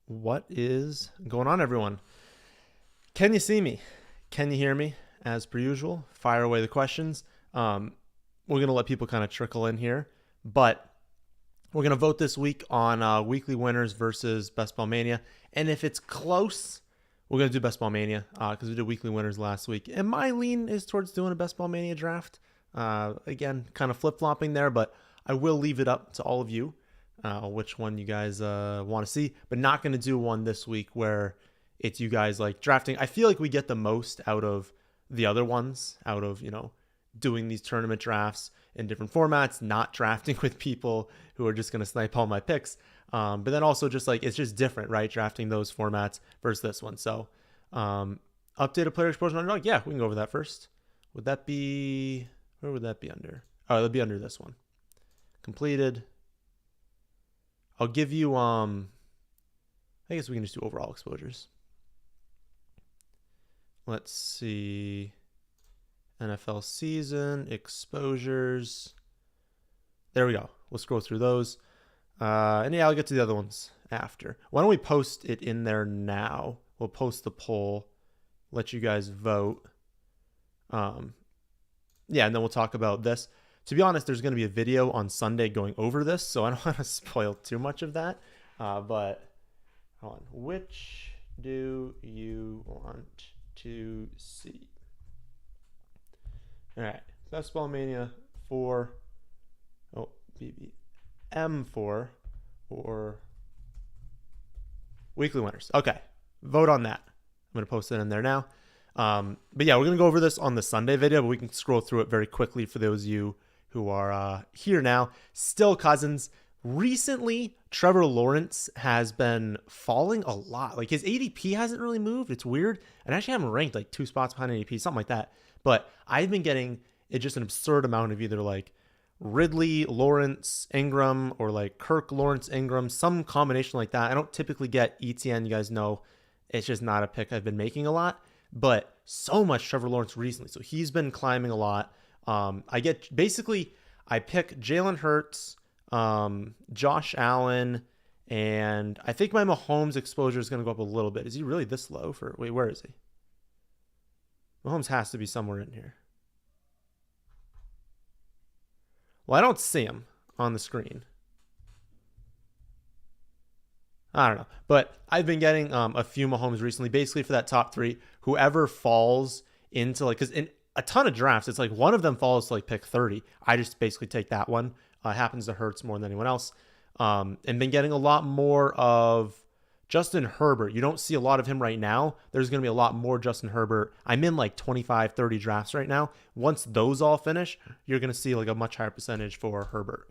What is going on, everyone? Can you see me? Can you hear me? As per usual, fire away the questions. We're going to let people kind of trickle in here, but we're going to vote this week on weekly winners versus Best Ball Mania. And if it's close, we're going to do Best Ball Mania because we did weekly winners last week. And my lean is towards doing a Best Ball Mania draft. Again, kind of flip-flopping there, but I will leave it up to all of you which one you guys want to see, but not going to do one this week where it's you guys like drafting. I feel like we get the most out of the other ones, out of, doing these tournament drafts in different formats, not drafting with people who are just going to snipe all my picks. But then also just like, it's just different, right? Drafting those formats versus this one. So updated player exposure on Underdog. Yeah, we can go over that first. Where would that be under? Oh, it'll be under this one. Completed. I'll give you, I guess we can just do overall exposures. Let's see. NFL season, exposures. There we go. We'll scroll through those. And yeah, I'll get to the other ones after. Why don't we post it in there now? We'll post the poll, let you guys vote. Yeah, and then we'll talk about this. To be honest, there's going to be a video on Sunday going over this, so I don't want to spoil too much of that. But hold on. Which do you want to see? All right. Best Ball Mania 4. Oh, BBM4 or weekly winners. Okay. Vote on that. I'm going to post it in there now. But yeah, we're going to go over this on the Sunday video, but we can scroll through it very quickly for those of you who are here now. Still Cousins. Recently, Trevor Lawrence has been falling a lot. Like his ADP hasn't really moved. It's weird. And I actually haven't ranked like 2 spots behind ADP, something like that. But I've been getting it just an absurd amount of either like Ridley, Lawrence, Ingram, or like Kirk, Lawrence, Ingram, some combination like that. I don't typically get ETN. You guys know it's just not a pick I've been making a lot. But so much Trevor Lawrence recently. So he's been climbing a lot. I pick Jalen Hurts, Josh Allen, and I think my Mahomes exposure is going to go up a little bit. Is he really this low wait, where is he? Mahomes has to be somewhere in here. Well, I don't see him on the screen. I don't know, but I've been getting a few Mahomes recently, basically for that top 3. Whoever falls into like, because in a ton of drafts, it's like one of them falls to like pick 30. I just basically take that one. Happens to Hurts more than anyone else. And been getting a lot more of Justin Herbert. You don't see a lot of him right now. There's going to be a lot more Justin Herbert. I'm in like 25, 30 drafts right now. Once those all finish, you're going to see like a much higher percentage for Herbert.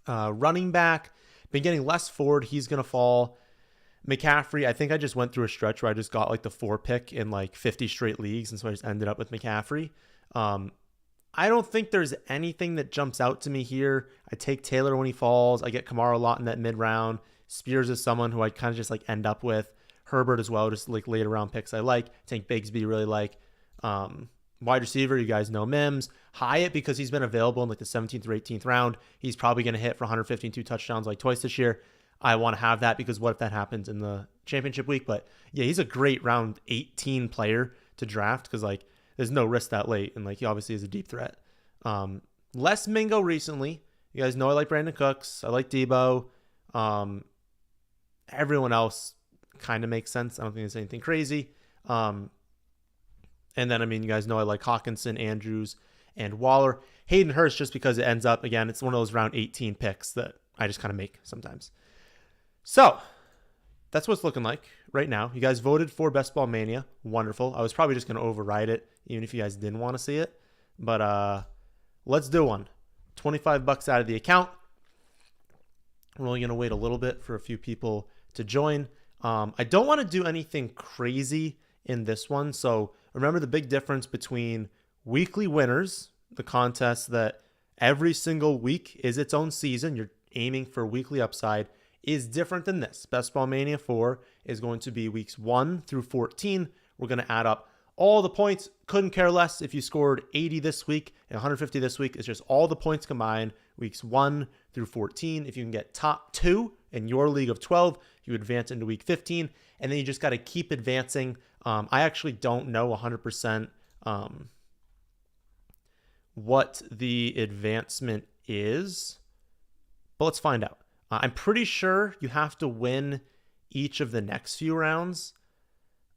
Running back, been getting less Ford. He's going to fall. McCaffrey, I think I just went through a stretch where I just got like the 4 pick in like 50 straight leagues. And so I just ended up with McCaffrey. I don't think there's anything that jumps out to me here. I take Taylor when he falls. I get Kamara a lot in that mid round. Spears is someone who I kind of just like end up with. Herbert as well, just like later round picks I like. Tank Bigsby really like. Wide receiver, you guys know Mims. Hyatt, because he's been available in like the 17th or 18th round. He's probably going to hit for 152 touchdowns like twice this year. I want to have that because what if that happens in the championship week? But yeah, he's a great round 18 player to draft because like there's no risk that late. And like he obviously is a deep threat. Less Mingo recently. You guys know I like Brandon Cooks. I like Debo. Everyone else kind of makes sense. I don't think there's anything crazy. And then, I mean, you guys know I like Hawkinson, Andrews, and Waller. Hayden Hurst, just because it ends up, again, it's one of those round 18 picks that I just kind of make sometimes. So, that's what it's looking like right now. You guys voted for Best Ball Mania. Wonderful. I was probably just going to override it, even if you guys didn't want to see it. But let's do one. $25 out of the account. We're only going to wait a little bit for a few people to join. I don't want to do anything crazy in this one. So remember the big difference between weekly winners, the contest that every single week is its own season. You're aiming for weekly upside, is different than this. Best Ball Mania 4 is going to be weeks 1 through 14. We're going to add up all the points. Couldn't care less if you scored 80 this week and 150 this week. It's just all the points combined, weeks 1 through 14. If you can get top 2 in your league of 12, you advance into week 15, and then you just got to keep advancing. I actually don't know 100% what the advancement is, but let's find out. I'm pretty sure you have to win each of the next few rounds.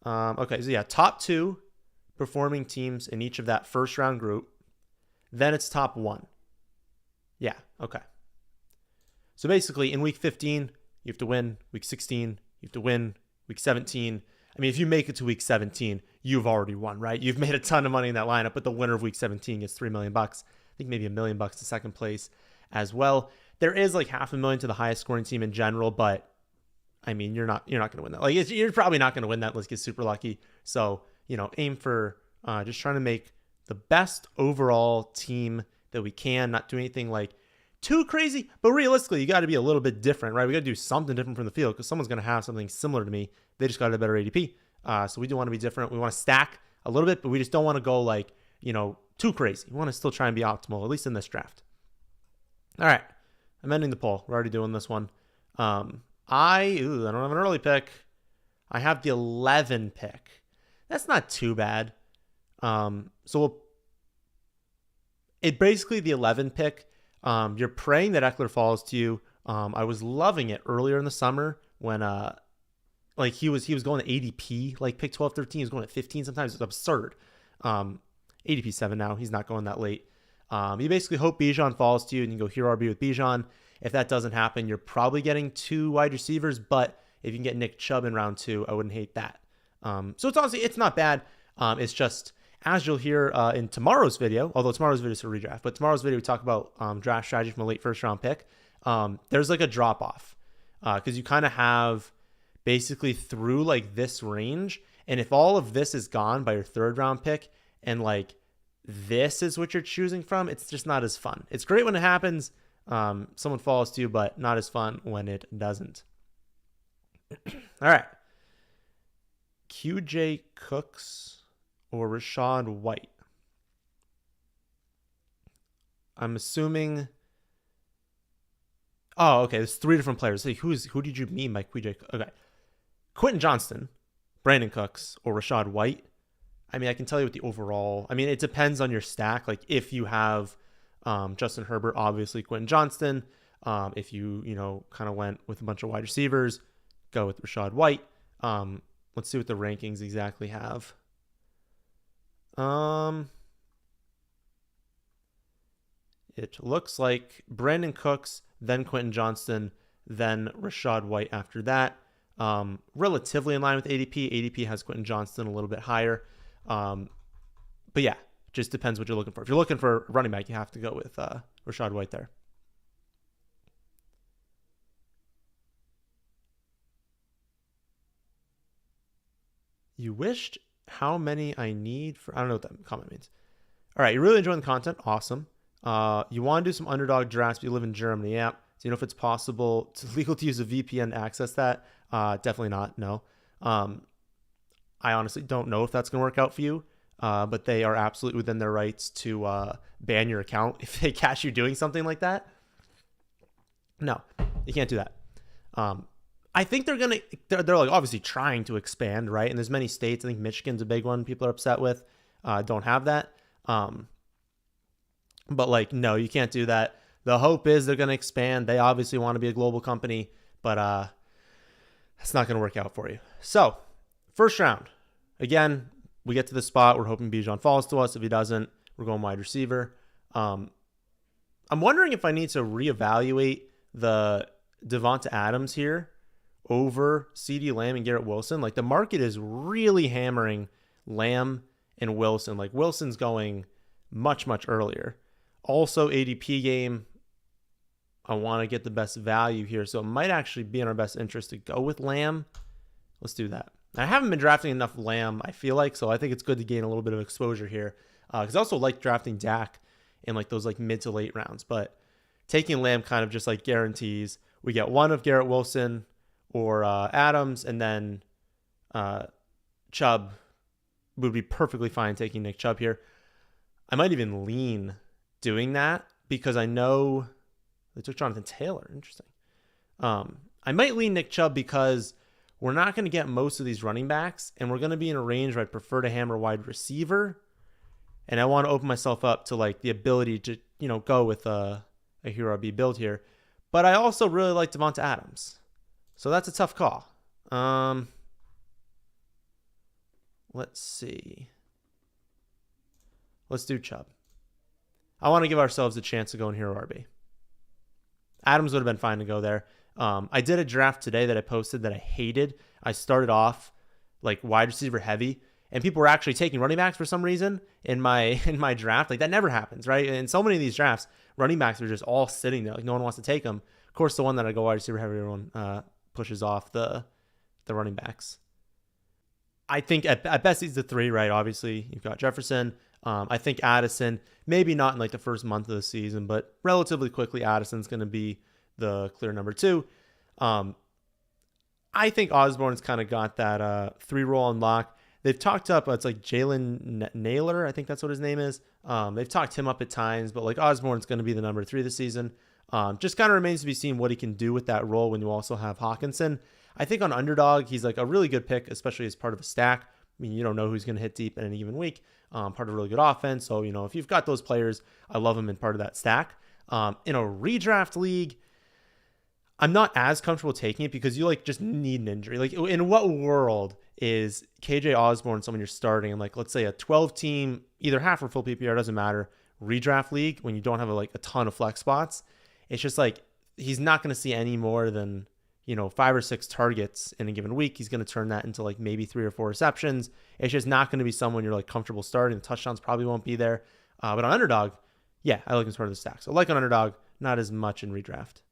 Okay, so yeah, top 2 performing teams in each of that first round group. Then it's top 1. Yeah, okay. So basically, in week 15, you have to win. Week 16, you have to win. Week 17. I mean, if you make it to week 17, you've already won, right? You've made a ton of money in that lineup, but the winner of week 17 gets $3 million. I think maybe $1 million to second place as well. There is like $500,000 to the highest scoring team in general, but I mean, you're not going to win that. Like, you're probably not going to win that unless you get super lucky. So, aim for just trying to make the best overall team that we can, not do anything like too crazy, but realistically, you got to be a little bit different, right? We got to do something different from the field because someone's going to have something similar to me. They just got a better ADP. So we do want to be different. We want to stack a little bit, but we just don't want to go like, too crazy. We want to still try and be optimal, at least in this draft. All right. I'm ending the poll. We're already doing this one. I don't have an early pick. I have the 11 pick. That's not too bad. It basically the 11 pick. You're praying that Eckler falls to you. I was loving it earlier in the summer when he was going to ADP, like pick 12, 13. He was going at 15 sometimes. It's absurd. ADP 7 now. He's not going that late. You basically hope Bijan falls to you and you can go hero RB with Bijan. If that doesn't happen, you're probably getting 2 wide receivers, but if you can get Nick Chubb in round 2, I wouldn't hate that. So it's not bad. It's just, as you'll hear in tomorrow's video, although tomorrow's video is a redraft, but tomorrow's video we talk about draft strategy from a late first round pick. There's like a drop off because you kind of have basically through like this range, and if all of this is gone by your 3rd round pick and like this is what you're choosing from, it's just not as fun. It's great when it happens. Someone falls to you, but not as fun when it doesn't. All right. QJ Cooks or Rachaad White? I'm assuming. Oh, okay. There's 3 different players. Hey, who did you mean by QJ? Okay. Quentin Johnston, Brandon Cooks, or Rachaad White? I mean, I can tell you what the overall. I mean, it depends on your stack. Like if you have Justin Herbert, obviously Quentin Johnston. If you kind of went with a bunch of wide receivers, go with Rachaad White. Let's see what the rankings exactly have. It looks like Brandon Cooks, then Quentin Johnston, then Rachaad White after that. Relatively in line with ADP. ADP has Quentin Johnston a little bit higher. But yeah, just depends what you're looking for. If you're looking for running back, you have to go with Rachaad White there. You wished how many I need for... I don't know what that comment means. All right, you're really enjoying the content. Awesome. You want to do some underdog drafts, but you live in Germany. Yeah. So you know if it's possible, it's legal to use a VPN to access that? Definitely not. No. I honestly don't know if that's going to work out for you. But they are absolutely within their rights to ban your account if they catch you doing something like that. No, you can't do that. I think they're like obviously trying to expand, right? And there's many states. I think Michigan's a big one people are upset with. Don't have that. But like, no, you can't do that. The hope is they're going to expand. They obviously want to be a global company, but that's not going to work out for you. So first round, again, we get to the spot. We're hoping Bijan falls to us. If he doesn't, we're going wide receiver. I'm wondering if I need to reevaluate the Devonta Adams here over CeeDee Lamb and Garrett Wilson. Like the market is really hammering Lamb and Wilson. Like Wilson's going much, much earlier. Also ADP game. I want to get the best value here. So it might actually be in our best interest to go with Lamb. Let's do that. I haven't been drafting enough Lamb, I feel like, so I think it's good to gain a little bit of exposure here. Because I also like drafting Dak in like those like mid to late rounds. But taking Lamb kind of just like guarantees we get one of Garrett Wilson or Adams, and then Chubb would be perfectly fine taking Nick Chubb here. I might even lean doing that because I know they took Jonathan Taylor. Interesting. I might lean Nick Chubb because we're not going to get most of these running backs, and we're going to be in a range where I'd prefer to hammer wide receiver, and I want to open myself up to like the ability to, go with a hero RB build here. But I also really like Devonta Adams. So that's a tough call. Let's see. Let's do Chubb. I want to give ourselves a chance to go in hero RB. Adams would have been fine to go there. I did a draft today that I posted that I hated. I started off like wide receiver heavy, and people were actually taking running backs for some reason in my draft. Like that never happens, right? In so many of these drafts, running backs are just all sitting there. Like no one wants to take them. Of course, the one that I go wide receiver heavy, everyone pushes off the running backs. I think at best he's the 3, right? Obviously, you've got Jefferson. I think Addison, maybe not in like the first month of the season, but relatively quickly, Addison's going to be the clear number 2. I think Osborne's kind of got that 3 role on lock. They've talked up, it's like Jalen Naylor, I think that's what his name is. They've talked him up at times, but like Osborne's going to be the number 3 this season. Just kind of remains to be seen what he can do with that role when you also have Hawkinson. I think on Underdog, he's like a really good pick, especially as part of a stack. I mean, you don't know who's going to hit deep in any given week. Part of a really good offense. So, if you've got those players, I love them in part of that stack. In a redraft league, I'm not as comfortable taking it because you like just need an injury. Like in what world is KJ Osborne someone you're starting in like, let's say a 12 team, either half or full PPR, doesn't matter, redraft league when you don't have a ton of flex spots? It's just like, he's not going to see any more than, 5 or 6 targets in a given week. He's going to turn that into like maybe 3 or 4 receptions. It's just not going to be someone you're like comfortable starting. The touchdowns probably won't be there. But on Underdog, yeah, I like him as part of the stack. So like on Underdog, not as much in redraft.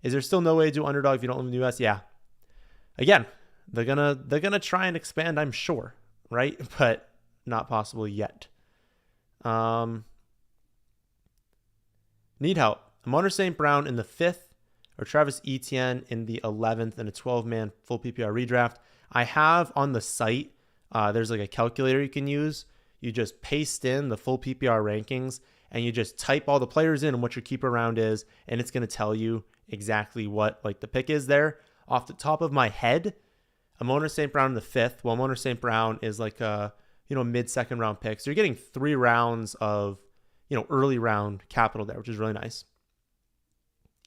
Is there still no way to do Underdog if you don't live in the US? Yeah. Again, they're gonna try and expand, I'm sure, right? But not possible yet. Need help. Amon St. Brown in the 5th, or Travis Etienne in the 11th in a 12-man full PPR redraft. I have on the site, there's like a calculator you can use. You just paste in the full PPR rankings, and you just type all the players in and what your keeper round is, and it's going to tell you exactly what like the pick is there. Off the top of my head, Amon St. Brown in the 5th. Well, Amon St. Brown is like a mid-second round pick. So you're getting 3 rounds of early round capital there, which is really nice.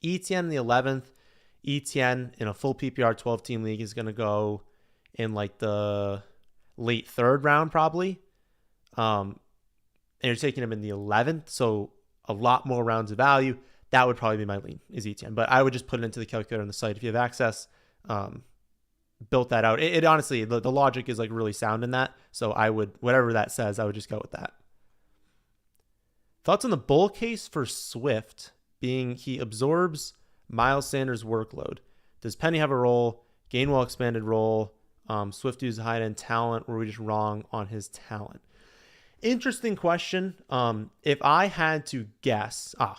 Etienne in the 11th. Etienne in a full PPR 12-team league is going to go in like the late 3rd round probably. And you're taking him in the 11th, so a lot more rounds of value. That would probably be my lean, is Etienne. But I would just put it into the calculator on the site if you have access. Built that out. It honestly, the logic is like really sound in that. So I would, whatever that says, I would just go with that. Thoughts on the bull case for Swift being he absorbs Miles Sanders' workload. Does Penny have a role? Gainwell expanded role. Swift uses high-end talent. Were we just wrong on his talent? Interesting question. If I had to guess, I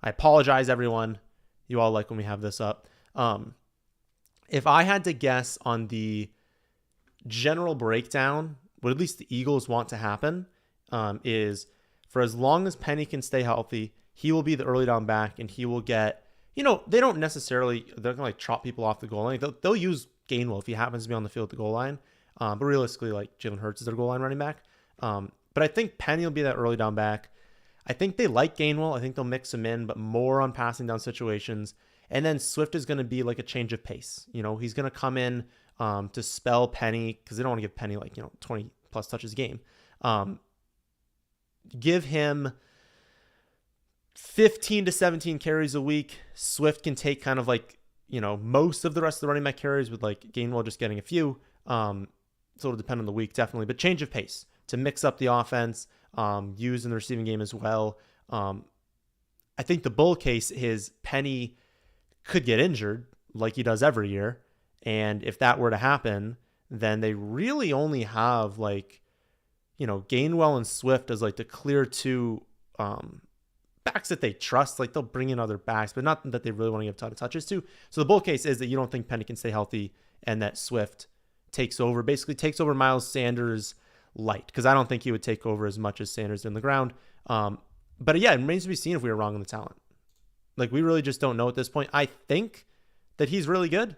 apologize, everyone. You all like when we have this up. If I had to guess on the general breakdown, what at least the Eagles want to happen is for as long as Penny can stay healthy, he will be the early down back, and he will get, they don't necessarily, they're going to like chop people off the goal line. They'll use Gainwell if he happens to be on the field at the goal line. But realistically, like Jalen Hurts is their goal line running back. But I think Penny will be that early down back. I think they like Gainwell. I think they'll mix him in, but more on passing down situations. And then Swift is going to be like a change of pace. He's going to come in to spell Penny because they don't want to give Penny 20 plus touches a game. Give him 15 to 17 carries a week. Swift can take kind of like, most of the rest of the running back carries with like Gainwell just getting a few. So it'll depend on the week, definitely. But change of pace to mix up the offense, use in the receiving game as well. I think the bull case is Penny could get injured like he does every year. And if that were to happen, then they really only have Gainwell and Swift as like the clear 2 backs that they trust. Like they'll bring in other backs, but not that they really want to give a ton of touches to. So the bull case is that you don't think Penny can stay healthy and that Swift basically takes over Miles Sanders light, because I don't think he would take over as much as Sanders in the ground. But yeah, it remains to be seen if we were wrong on the talent. Like we really just don't know at this point. I think that he's really good,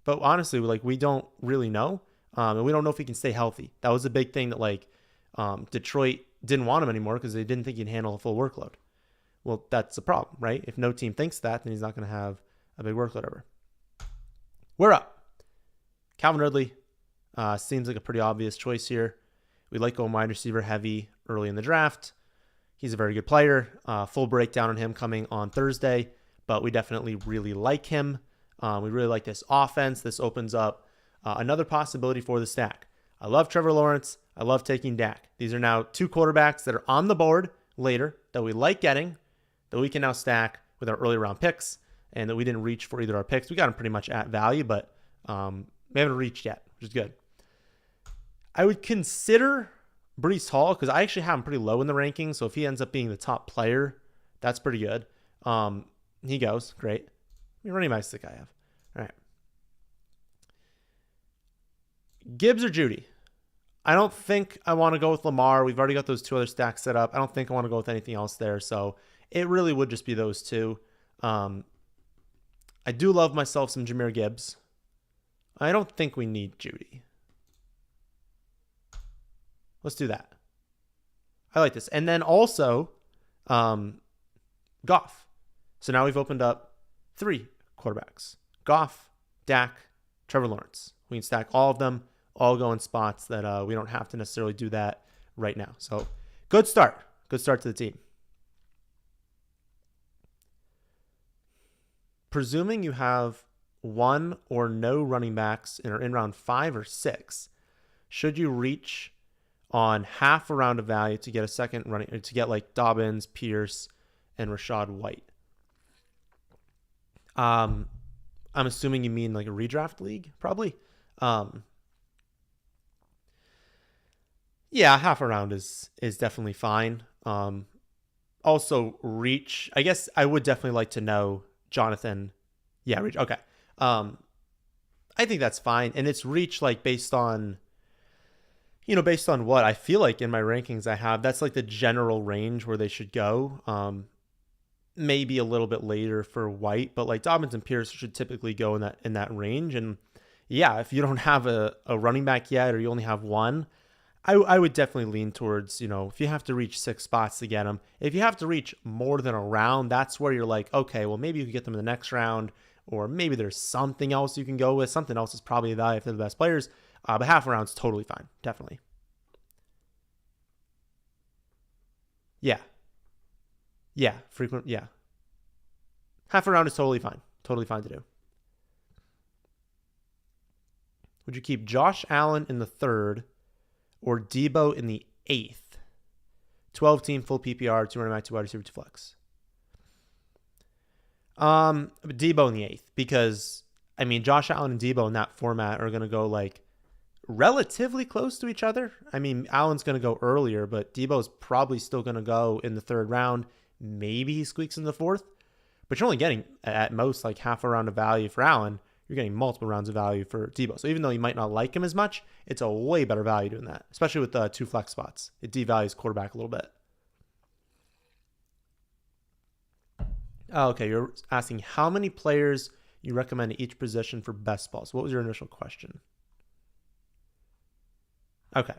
but honestly, like we don't really know, and we don't know if he can stay healthy. That was a big thing that like Detroit didn't want him anymore because they didn't think he'd handle a full workload. Well, that's a problem, right? If no team thinks that, then he's not going to have a big workload ever. We're up. Calvin Ridley seems like a pretty obvious choice here. We like going wide receiver heavy early in the draft. He's a very good player. Full breakdown on him coming on Thursday, but we definitely really like him. We really like this offense. This opens up another possibility for the stack. I love Trevor Lawrence. I love taking Dak. These are now 2 quarterbacks that are on the board later that we like getting, that we can now stack with our early round picks, and that we didn't reach for either our picks. We got them pretty much at value, but we haven't reached yet, which is good. I would consider Breece Hall because I actually have him pretty low in the rankings. So if he ends up being the top player, that's pretty good. He goes. Great. How many running backs does the guy have? All right. Gibbs or Judy? I don't think I want to go with Lamar. We've already got those 2 other stacks set up. I don't think I want to go with anything else there. So it really would just be those 2. I do love myself some Jahmyr Gibbs. I don't think we need Judy. Let's do that. I like this. And then also Goff. So now we've opened up 3 quarterbacks. Goff, Dak, Trevor Lawrence. We can stack all of them, all go in spots that we don't have to necessarily do that right now. So good start. Good start to the team. Presuming you have 1 or no running backs in round 5 or 6, should you reach on half a round of value to get a second running, to get like Dobbins, Pierce, and Rashad White? I'm assuming you mean like a redraft league, probably. Yeah, half a round is definitely fine. Also reach, I guess I would definitely like to know Jonathan. Yeah, reach. Okay. I think that's fine. And it's reach like based on what I feel like in my rankings I have, that's like the general range where they should go. Maybe a little bit later for White, but like Dobbins and Pierce should typically go in that range. And yeah, if you don't have a running back yet, or you only have 1, I would definitely lean towards, if you have to reach 6 spots to get them. If you have to reach more than a round, that's where you're like, okay, well, maybe you can get them in the next round, or maybe there's something else you can go with. Something else is probably a value if they're the best players. But half a round's totally fine. Definitely. Yeah. Yeah. Frequent. Yeah. Half a round is totally fine. Totally fine to do. Would you keep Josh Allen in the 3rd or Debo in the 8th? 12-team full PPR, 2 running back, 2 wide receiver, 2 flex. Debo in the 8th because, I mean, Josh Allen and Debo in that format are going to go like relatively close to each other. I mean, Allen's going to go earlier, but Debo's probably still going to go in the 3rd round. Maybe he squeaks in the 4th, but you're only getting at most like half a round of value for Allen. You're getting multiple rounds of value for Debo. So even though you might not like him as much, it's a way better value doing that, especially with 2 flex spots. It devalues quarterback a little bit. Oh, okay, you're asking how many players you recommend at each position for best balls. What was your initial question? Okay.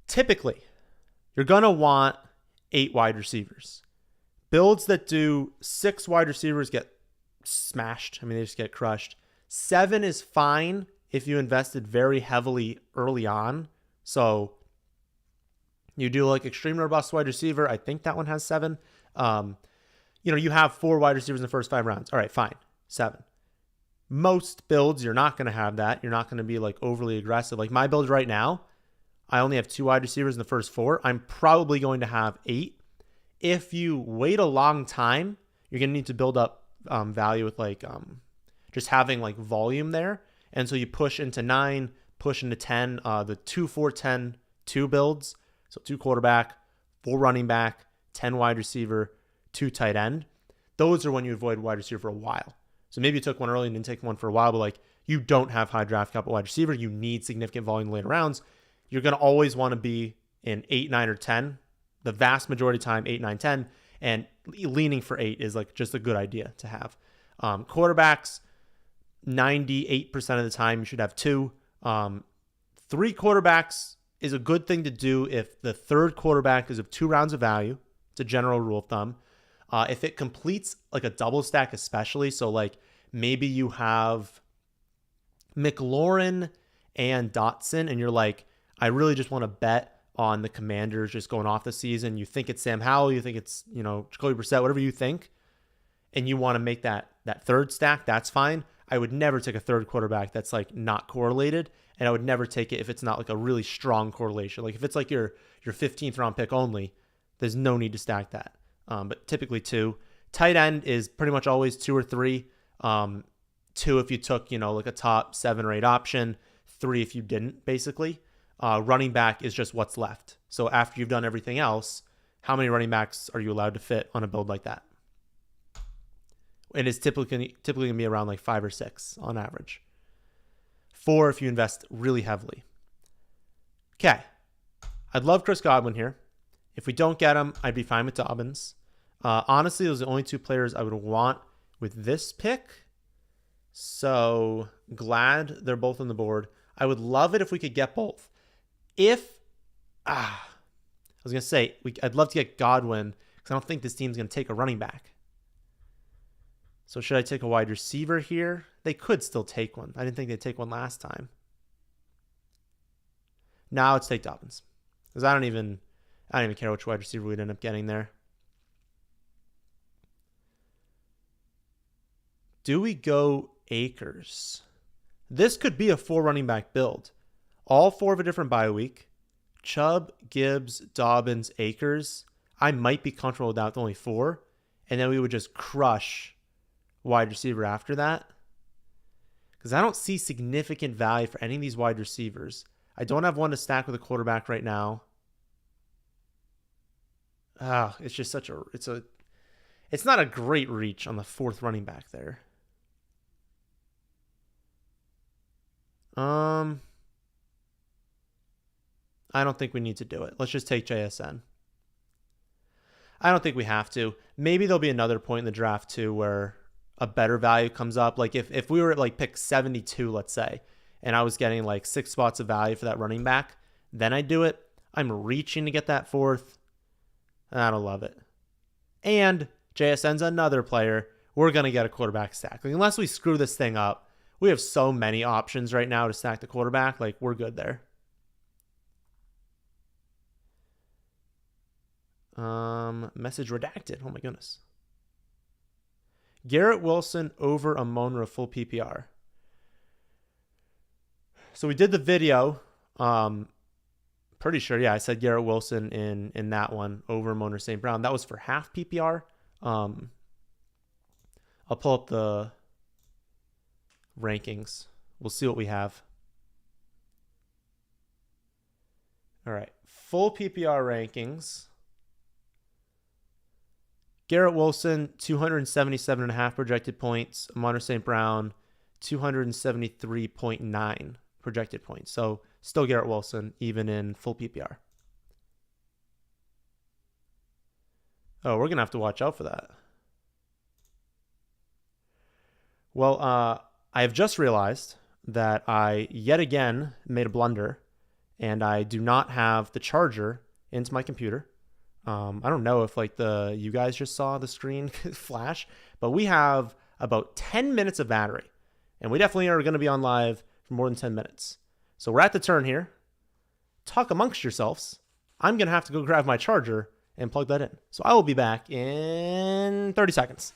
Typically, you're going to want 8 wide receivers. Builds that do 6 wide receivers get smashed. I mean, they just get crushed. 7 is fine if you invested very heavily early on. So you do like extreme robust wide receiver. I think that one has 7. You have 4 wide receivers in the first 5 rounds. All right, fine. 7. Most builds, you're not going to have that. You're not going to be like overly aggressive. Like my build right now, I only have 2 wide receivers in the first 4. I'm probably going to have 8. If you wait a long time, you're going to need to build up value with like just having like volume there. And so you push into 9, push into 10, the 2, 4, 10, 2 builds. So 2 quarterback, 4 running back, 10 wide receiver, 2 tight end. Those are when you avoid wide receiver for a while. So maybe you took one early and didn't take one for a while, but like you don't have high draft capital wide receiver. You need significant volume later rounds. You're going to always want to be in 8, 9, or 10. The vast majority of time, 8, 9, 10. And leaning for 8 is like just a good idea to have. Quarterbacks, 98% of the time, you should have two. 3 quarterbacks is a good thing to do if the third quarterback is of 2 rounds of value. It's a general rule of thumb. If it completes like a double stack, especially, so like maybe you have McLaurin and Dotson, and you're like, I really just want to bet on the Commanders just going off the season. You think it's Sam Howell, you think it's, Jacoby Brissett, whatever you think, and you want to make that third stack, that's fine. I would never take a third quarterback that's like not correlated, and I would never take it if it's not like a really strong correlation. Like if it's like your 15th round pick only, there's no need to stack that. But typically 2. Tight end is pretty much always 2 or 3. 2 if you took, like a top 7 or 8 option. 3 if you didn't, basically. Running back is just what's left. So after you've done everything else, how many running backs are you allowed to fit on a build like that? And it's typically going to be around like 5 or 6 on average. 4 if you invest really heavily. Okay. I'd love Chris Godwin here. If we don't get him, I'd be fine with Dobbins. Honestly, those are the only 2 players I would want with this pick. So glad they're both on the board. I would love it if we could get both. I'd love to get Godwin because I don't think this team's going to take a running back. So should I take a wide receiver here? They could still take one. I didn't think they'd take one last time. Now let's take Dobbins because I don't even care which wide receiver we'd end up getting there. Do we go Akers? This could be a 4 running back build. All 4 of a different bye week. Chubb, Gibbs, Dobbins, Akers. I might be comfortable with that with only 4. And then we would just crush wide receiver after that. Because I don't see significant value for any of these wide receivers. I don't have one to stack with a quarterback right now. It's just it's not a great reach on the 4th running back there. I don't think we need to do it. Let's just take JSN. I don't think we have to. Maybe there'll be another point in the draft too where a better value comes up. Like if we were at like pick 72, let's say, and I was getting like 6 spots of value for that running back, then I'd do it. I'm reaching to get that 4th. I don't love it. And JSN's another player. We're going to get a quarterback stack. Like, unless we screw this thing up, we have so many options right now to stack the quarterback. Like, we're good there. Message redacted. Oh, my goodness. Garrett Wilson over Amonra full PPR. So we did the video. Pretty sure, yeah, I said Garrett Wilson in that one over Amonra St. Brown. That was for half PPR. I'll pull up the rankings. We'll see what we have. All right, full PPR rankings. Garrett Wilson, 277.5 projected points. Amonra St. Brown, 273.9 projected points. So still Garrett Wilson, even in full PPR. Oh, we're going to have to watch out for that. Well, I have just realized that I yet again made a blunder, and I do not have the charger into my computer. I don't know if you guys just saw the screen flash, but we have about 10 minutes of battery, and we definitely are going to be on live for more than 10 minutes. So we're at the turn here. Talk amongst yourselves. I'm going to have to go grab my charger and plug that in. So I will be back in 30 seconds.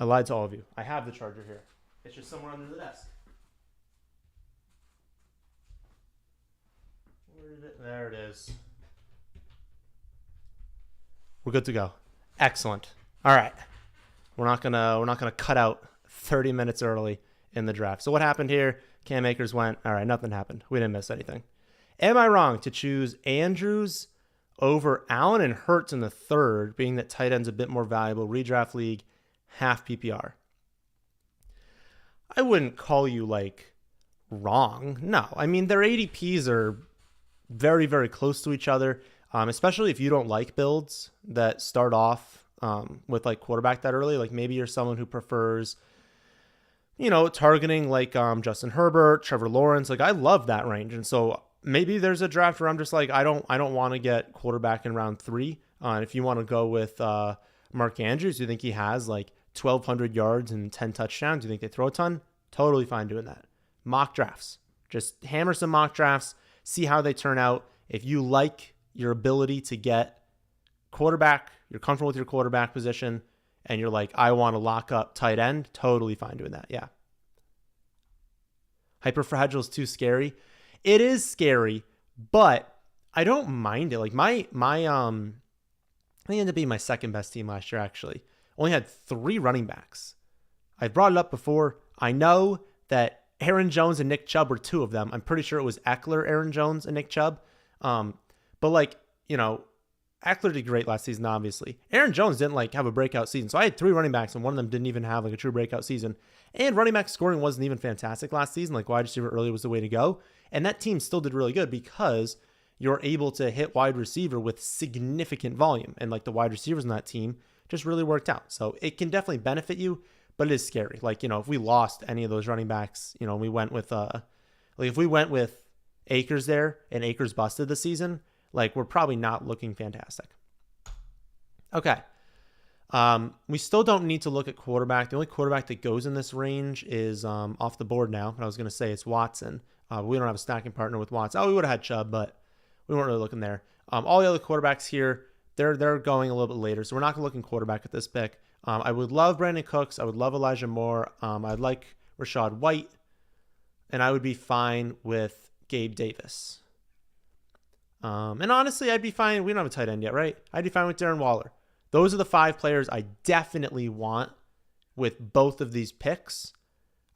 I lied to all of you. I have the charger here. It's just somewhere under the desk. Where is it? There it is. We're good to go. Excellent. All right. We're not gonna cut out 30 minutes early in the draft. So what happened here? Cam Akers went. All right, nothing happened. We didn't miss anything. Am I wrong to choose Andrews over Allen and Hurts in the third, being that tight end's a bit more valuable? Redraft league, half PPR. I wouldn't call you like wrong. No, I mean their ADPs are very, very close to each other, especially if you don't like builds that start off with like quarterback that early. Like maybe you're someone who prefers, targeting like Justin Herbert, Trevor Lawrence. Like I love that range, and so maybe there's a draft where I'm just like I don't want to get quarterback in round 3. And if you want to go with Mark Andrews, you think he has like 1,200 yards and 10 touchdowns? You think they throw a ton? Totally fine doing that. Mock drafts. Just hammer some mock drafts. See how they turn out. If you like your ability to get quarterback, you're comfortable with your quarterback position, and you're like, I want to lock up tight end, totally fine doing that. Yeah. Hyperfragile is too scary. It is scary, but I don't mind it. Like my I think it ended up being my second best team last year, actually. Only had 3 running backs. I've brought it up before. I know that Aaron Jones and Nick Chubb were 2 of them. I'm pretty sure it was Eckler, Aaron Jones, and Nick Chubb. But Eckler did great last season, obviously. Aaron Jones didn't like have a breakout season. So I had 3 running backs, and one of them didn't even have like a true breakout season. And running back scoring wasn't even fantastic last season. Like wide receiver early was the way to go. And that team still did really good because you're able to hit wide receiver with significant volume. And like the wide receivers in that team just really worked out. So it can definitely benefit you, but it is scary. Like, if we lost any of those running backs, we went with, if we went with Akers there and Akers busted this season, like we're probably not looking fantastic. Okay. We still don't need to look at quarterback. The only quarterback that goes in this range is off the board now. But I was going to say it's Watson. We don't have a stacking partner with Watson. Oh, we would have had Chubb, but we weren't really looking there. All the other quarterbacks here, they're going a little bit later, so we're not going to look in quarterback at this pick. I would love Brandon Cooks. I would love Elijah Moore. I'd like Rachaad White, and I would be fine with Gabe Davis. And honestly, I'd be fine. We don't have a tight end yet, right? I'd be fine with Darren Waller. Those are the 5 players I definitely want with both of these picks.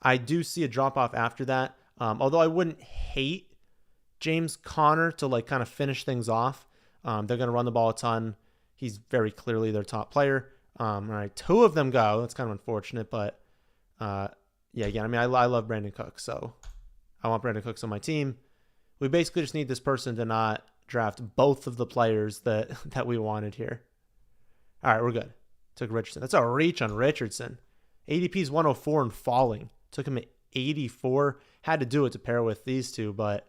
I do see a drop-off after that, although I wouldn't hate James Conner to like kind of finish things off. They're going to run the ball a ton. He's very clearly their top player. All right, 2 of them go. That's kind of unfortunate, but again, I mean, I love Brandon Cooks, so I want Brandon Cooks on my team. We basically just need this person to not draft both of the players that we wanted here. All right, we're good. Took Richardson. That's a reach on Richardson. ADP's 104 and falling. Took him at 84. Had to do it to pair with these 2, but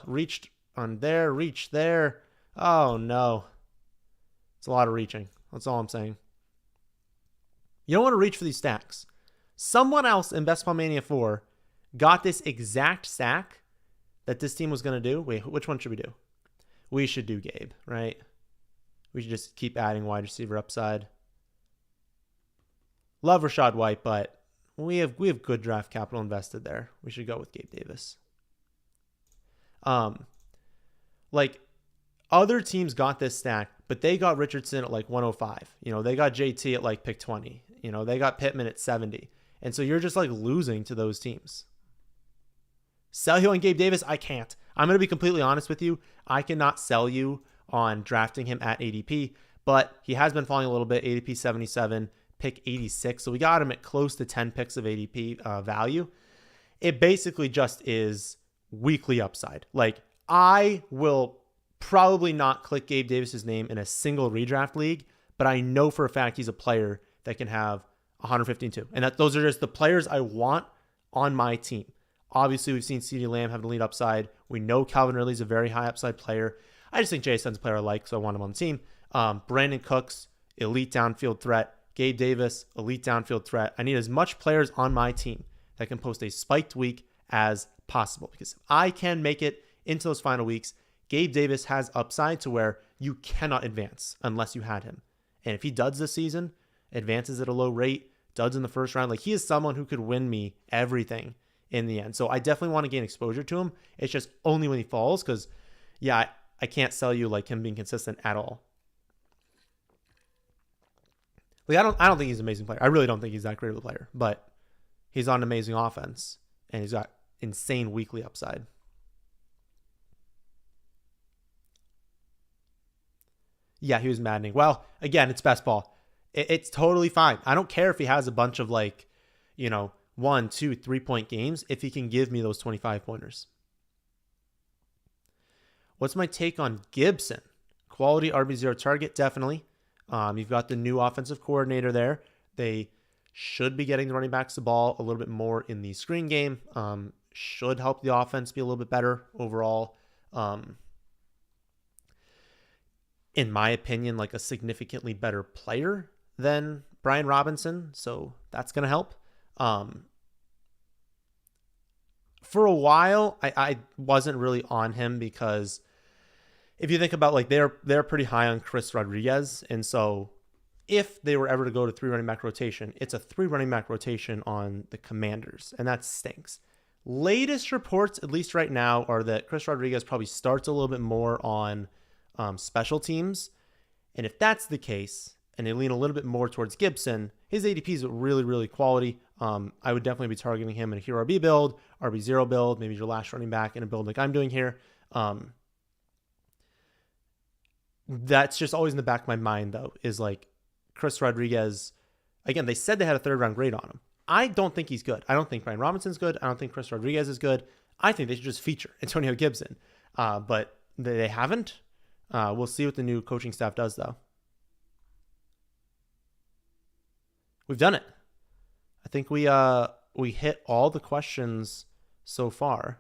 reached on there, reached there. Oh, no. It's a lot of reaching. That's all I'm saying. You don't want to reach for these stacks. Someone else in Ball Mania 4 got this exact stack that this team was going to do. Wait, which one should we do? We should do Gabe, right? We should just keep adding wide receiver upside. Love Rachaad White, but we have good draft capital invested there. We should go with Gabe Davis. Like other teams got this stack, but they got Richardson at like 105. They got JT at like pick 20. They got Pittman at 70. And so you're just like losing to those teams. Sell you on Gabe Davis? I can't. I'm going to be completely honest with you. I cannot sell you on drafting him at ADP, but he has been falling a little bit. ADP 77, pick 86. So we got him at close to 10 picks of ADP value. It basically just is weekly upside. Like I will probably not click Gabe Davis's name in a single redraft league, but I know for a fact he's a player that can have 115-2. And those are just the players I want on my team. Obviously, we've seen CeeDee Lamb have an elite upside. We know Calvin Ridley's a very high upside player. I just think JSN's a player I like, so I want him on the team. Brandon Cooks, elite downfield threat. Gabe Davis, elite downfield threat. I need as much players on my team that can post a spiked week as possible, because if I can make it into those final weeks, Gabe Davis has upside to where you cannot advance unless you had him. And if he duds this season, advances at a low rate, duds in the first round, like he is someone who could win me everything in the end. So I definitely want to gain exposure to him. It's just only when he falls, because I can't sell you like him being consistent at all. Like I don't think he's an amazing player. I really don't think he's that great of a player, but he's on an amazing offense and he's got insane weekly upside. Yeah, he was maddening. Well, again, it's best ball. It's totally fine. I don't care if he has a bunch of like, 1, 2, 3 point games if he can give me those 25 pointers. What's my take on Gibson? Quality RB0 target, definitely. You've got the new offensive coordinator there. They should be getting the running backs the ball a little bit more in the screen game. Should help the offense be a little bit better overall. In my opinion, like a significantly better player than Brian Robinson. So that's going to help. For a while, I wasn't really on him because if you think about like they're pretty high on Chris Rodriguez. And so if they were ever to go to 3 running back rotation, it's a 3 running back rotation on the Commanders. And that stinks. Latest reports, at least right now, are that Chris Rodriguez probably starts a little bit more on special teams. And if that's the case, and they lean a little bit more towards Gibson, his ADP is really, really quality. I would definitely be targeting him in a hero RB build, RB0 build, maybe your last running back in a build like I'm doing here. That's just always in the back of my mind, though, is like Chris Rodriguez. Again, they said they had a 3rd round grade on him. I don't think he's good. I don't think Brian Robinson's good. I don't think Chris Rodriguez is good. I think they should just feature Antonio Gibson. But they haven't. We'll see what the new coaching staff does, though. We've done it. I think we hit all the questions so far.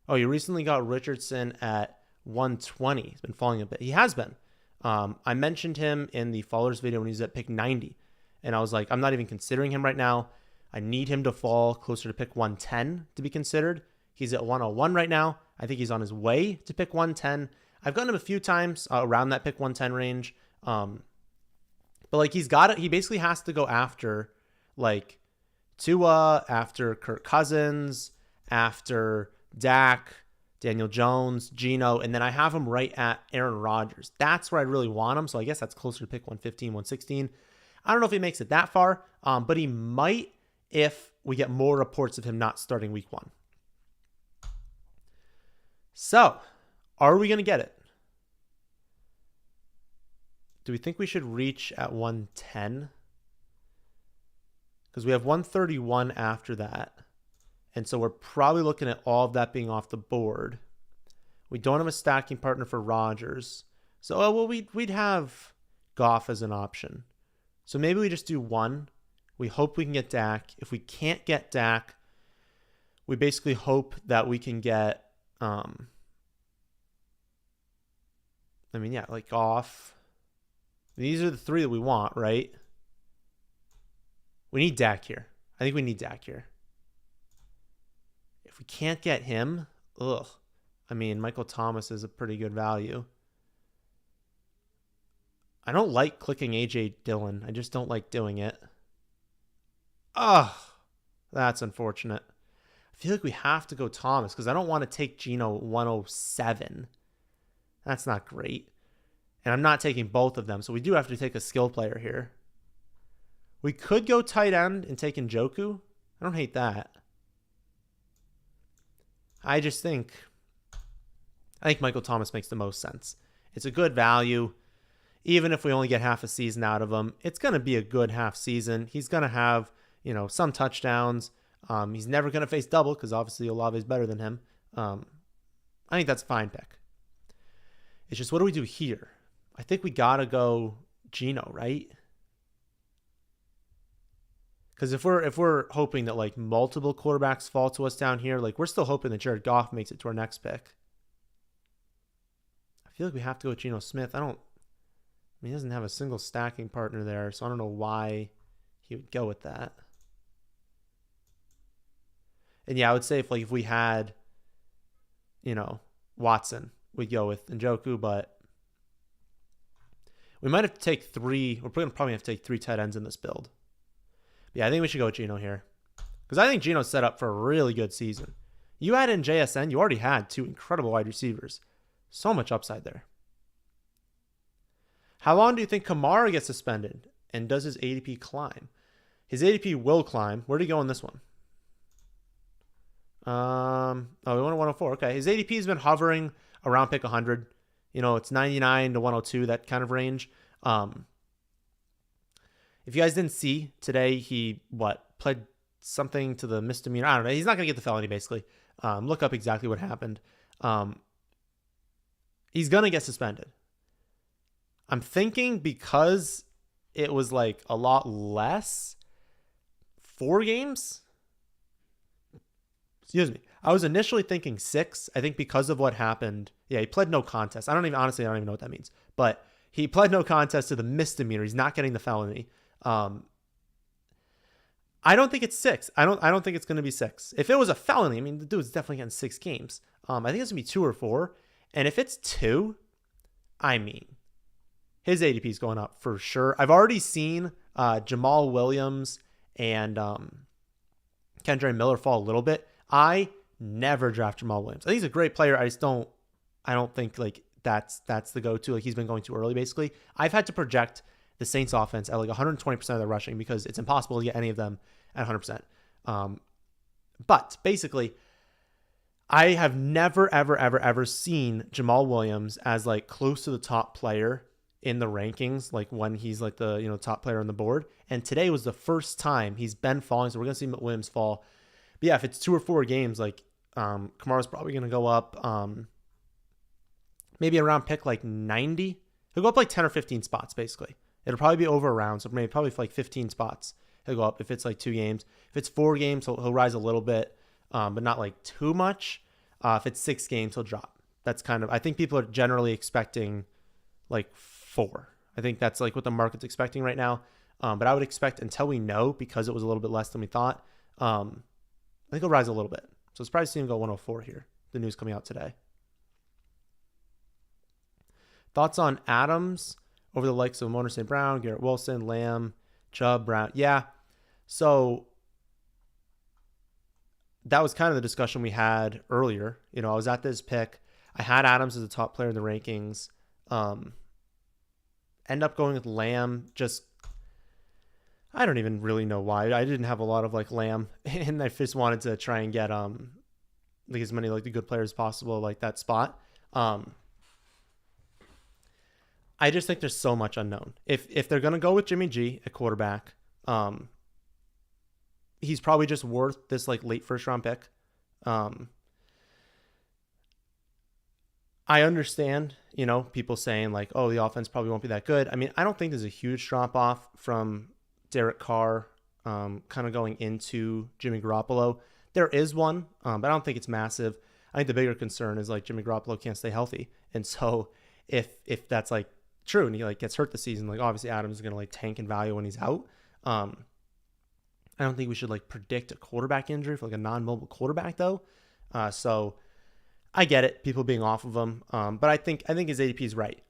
Oh, you recently got Richardson at 120. He's been falling a bit. He has been. I mentioned him in the followers video when he was at pick 90. And I was like, I'm not even considering him right now. I need him to fall closer to pick 110 to be considered. He's at 101 right now. I think he's on his way to pick 110. I've gotten him a few times around that pick 110 range. But like he's got it. He basically has to go after like Tua, after Kirk Cousins, after Dak, Daniel Jones, Geno, and then I have him right at Aaron Rodgers. That's where I really want him. So I guess that's closer to pick 115, 116. I don't know if he makes it that far, but he might if we get more reports of him not starting week 1. So, are we going to get it? Do we think we should reach at 110? Because we have 131 after that. And so we're probably looking at all of that being off the board. We don't have a stacking partner for Rodgers. So, we'd have Goff as an option. So maybe we just do 1. We hope we can get Dak. If we can't get Dak, we basically hope that we can get, like Goff. These are the 3 that we want, right? We need Dak here. I think we need Dak here. If we can't get him, Michael Thomas is a pretty good value. I don't like clicking A.J. Dillon. I just don't like doing it. That's unfortunate. I feel like we have to go Thomas because I don't want to take Geno 107. That's not great. And I'm not taking both of them, so we do have to take a skill player here. We could go tight end and take Njoku. I don't hate that. I think Michael Thomas makes the most sense. It's a good value. Even if we only get half a season out of him, it's going to be a good half season. He's going to have, some touchdowns. He's never going to face double because obviously Olave is better than him. I think that's a fine pick. It's just, what do we do here? I think we got to go Geno, right? Because if we're hoping that like multiple quarterbacks fall to us down here, like we're still hoping that Jared Goff makes it to our next pick. I feel like we have to go with Geno Smith. He doesn't have a single stacking partner there, so I don't know why he would go with that. And yeah, I would say if we had, Watson, we'd go with Njoku, but we might have to take 3. We're probably have to take 3 tight ends in this build. But yeah, I think we should go with Geno here. Because I think Geno's set up for a really good season. You add in JSN, you already had 2 incredible wide receivers. So much upside there. How long do you think Kamara gets suspended? And does his ADP climb? His ADP will climb. Where'd he go in this one? We went to 104. Okay. His ADP has been hovering around pick 100. It's 99 to 102, that kind of range. If you guys didn't see today, he pled something to the misdemeanor. I don't know. He's not going to get the felony, basically. Look up exactly what happened. He's going to get suspended. I'm thinking because it was like a lot less, 4 games. Excuse me. I was initially thinking 6. I think because of what happened. Yeah, he pled no contest. I don't even know what that means. But he pled no contest to the misdemeanor. He's not getting the felony. I don't think it's 6. I don't think it's going to be 6. If it was a felony, I mean, the dude's definitely getting 6 games. I think it's going to be 2 or 4. And if it's 2, I mean, his ADP is going up for sure. I've already seen Jamal Williams and Kendra Miller fall a little bit. I never draft Jamal Williams. I think he's a great player. I don't think like that's the go-to. Like he's been going too early, basically. I've had to project the Saints offense at like 120% of their rushing because it's impossible to get any of them at 100%. But basically, I have never, ever seen Jamal Williams as like close to the top player in the rankings, like when he's like the top player on the board. And today was the first time he's been falling, so we're gonna see Williams fall. But yeah, if it's 2 or 4 games, like Kamara's probably gonna go up maybe around pick like 90. He'll go up like 10 or 15 spots basically. It'll probably be over a round, so probably for like 15 spots he'll go up if it's like 2 games. If it's 4 games, he'll rise a little bit, but not like too much. If it's 6 games, he'll drop. That's kind of, I think people are generally expecting like 4. I think that's like what the market's expecting right now. But I would expect until we know, because it was a little bit less than we thought, I think he'll rise a little bit. So it's probably seeing him go 104 here. The news coming out today. Thoughts on Adams over the likes of Amon St. Brown, Garrett Wilson, Lamb, Chubb, Brown. Yeah. So that was kind of the discussion we had earlier. I was at this pick. I had Adams as a top player in the rankings. End up going with Lamb. Just, I don't even really know why. I didn't have a lot of like Lamb, and I just wanted to try and get like as many like the good players as possible, like that spot. I just think there's so much unknown. If they're gonna go with Jimmy G at quarterback, he's probably just worth this like late first round pick. I understand, people saying like, oh, the offense probably won't be that good. I mean, I don't think there's a huge drop off from Derek Carr, kind of going into Jimmy Garoppolo. There is one, but I don't think it's massive. I think the bigger concern is like Jimmy Garoppolo can't stay healthy. And so if that's like true and he like gets hurt this season, like obviously Adams is going to like tank in value when he's out. I don't think we should like predict a quarterback injury for like a non-mobile quarterback though. So I get it, people being off of him. But I think his ADP is right.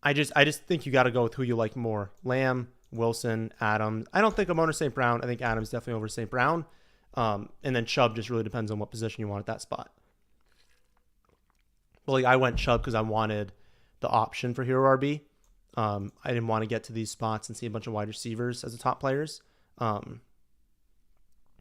I just think you got to go with who you like more. Lamb, Wilson, Adams. I don't think I'm over St. Brown. I think Adams definitely over St. Brown. And then Chubb just really depends on what position you want at that spot. Well, like I went Chubb because I wanted the option for Hero RB. I didn't want to get to these spots and see a bunch of wide receivers as the top players. But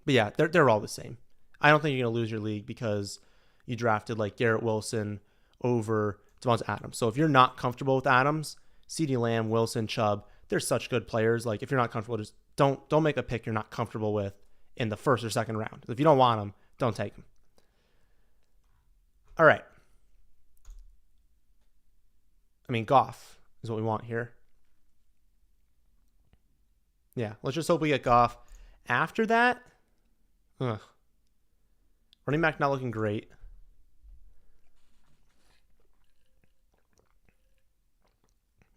yeah, they're all the same. I don't think you're going to lose your league because you drafted like Garrett Wilson over Devonta Adams. So if you're not comfortable with Adams, CeeDee Lamb, Wilson, Chubb, they're such good players. Like if you're not comfortable, just don't make a pick you're not comfortable with in the first or second round. If you don't want them, don't take them. All right. I mean, Goff is what we want here. Yeah, let's just hope we get Goff. After that, running back not looking great.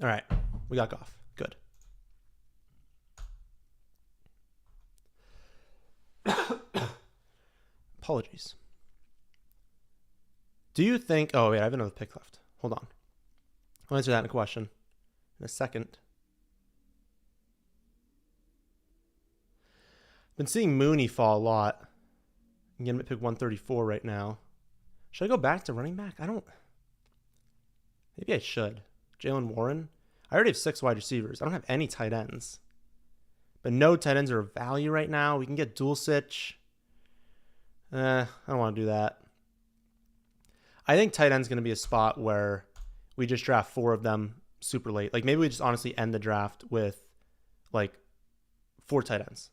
All right, we got Goff. Good. Apologies. Do you think... Oh, wait, I have another pick left. Hold on. I'll answer that in a question in a second. Been seeing Mooney fall a lot. I'm getting him at pick 134 right now. Should I go back to running back? Maybe I should. Jalen Warren. I already have 6 wide receivers. I don't have any tight ends. But no tight ends are of value right now. We can get Dulcich. I don't want to do that. I think tight end's going to be a spot where we just draft 4 of them super late. Like maybe we just honestly end the draft with like 4 tight ends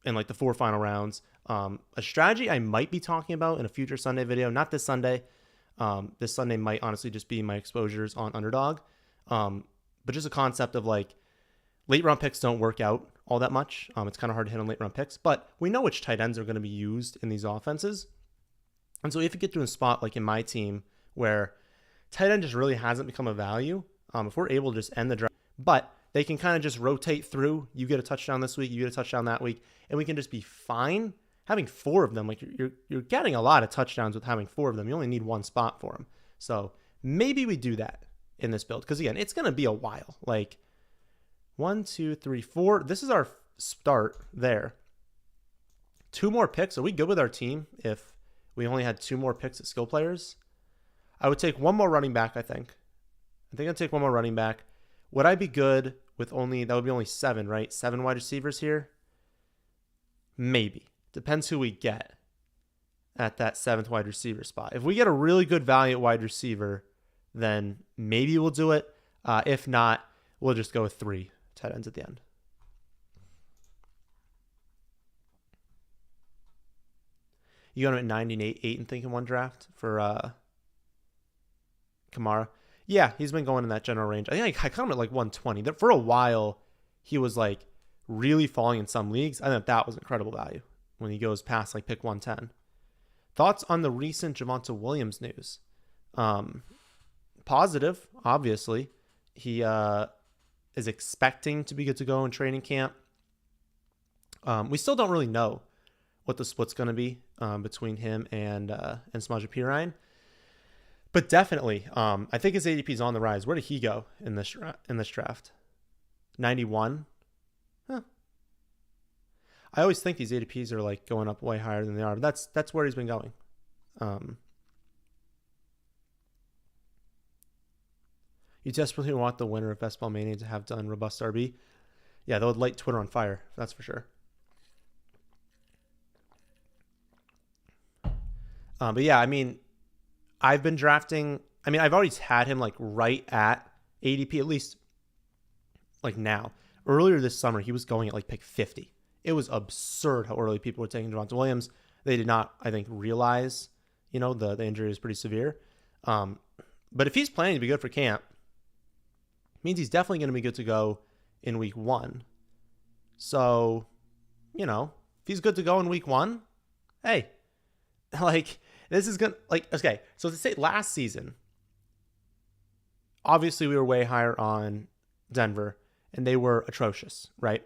in like the 4 final rounds. A strategy I might be talking about in a future Sunday video, not this Sunday. This Sunday might honestly just be my exposures on Underdog. But just a concept of like late round picks don't work out all that much. It's kind of hard to hit on late round picks, but we know which tight ends are going to be used in these offenses. And so if you get to a spot like in my team where tight end just really hasn't become a value, if we're able to just end the draft, but they can kind of just rotate through. You get a touchdown this week, you get a touchdown that week, and we can just be fine having 4 of them. Like you're getting a lot of touchdowns with having 4 of them. You only need 1 spot for them. So maybe we do that in this build because again, it's going to be a while. Like 1, 2, 3, 4. This is our start there. 2 more picks. Are we good with our team if we only had 2 more picks at skill players? I would take 1 more running back, I think. I'd take 1 more running back. Would I be good with only, that would be only 7, right? 7 wide receivers here? Maybe. Depends who we get at that 7th wide receiver spot. If we get a really good value at wide receiver, then maybe we'll do it. If not, we'll just go with 3 tight ends at the end. You got him at 98 and thinking 1 draft for Kamara. Yeah, he's been going in that general range. I think I caught him at like 120. For a while, he was like really falling in some leagues. I think that was incredible value when he goes past like pick 110. Thoughts on the recent Javonte Williams news? Positive, obviously. He is expecting to be good to go in training camp. We still don't really know what the split's going to be between him and Samaje Perine. But definitely, I think his ADP is on the rise. Where did he go in this draft? 91? Huh. I always think these ADPs are like going up way higher than they are. But that's where he's been going. You desperately want the winner of Ball Mania to have done robust RB. Yeah, that would light Twitter on fire. That's for sure. But yeah, I mean, I've been drafting. I mean, I've always had him like right at ADP, at least like now. Earlier this summer, he was going at like pick 50. It was absurd how early people were taking Javonte Williams. They did not, I think, realize, the injury is pretty severe. But if he's planning to be good for camp, it means he's definitely going to be good to go in week 1. So, if he's good to go in week 1, hey, like, this is going to, like, okay, so to say last season, obviously we were way higher on Denver, and they were atrocious, right?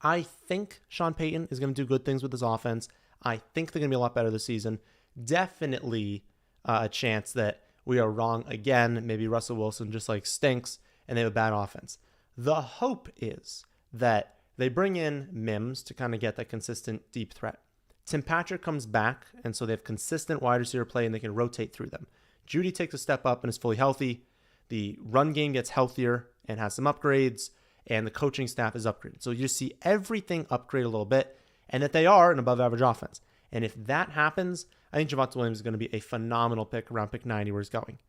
I think Sean Payton is going to do good things with his offense. I think they're going to be a lot better this season. Definitely a chance that we are wrong again. Maybe Russell Wilson just like stinks and they have a bad offense. The hope is that they bring in Mims to kind of get that consistent deep threat. Tim Patrick comes back, and so they have consistent wide receiver play, and they can rotate through them. Judy takes a step up and is fully healthy. The run game gets healthier and has some upgrades, and the coaching staff is upgraded. So you just see everything upgrade a little bit, and that they are an above-average offense. And if that happens, I think Javonte Williams is going to be a phenomenal pick around pick 90 where he's going.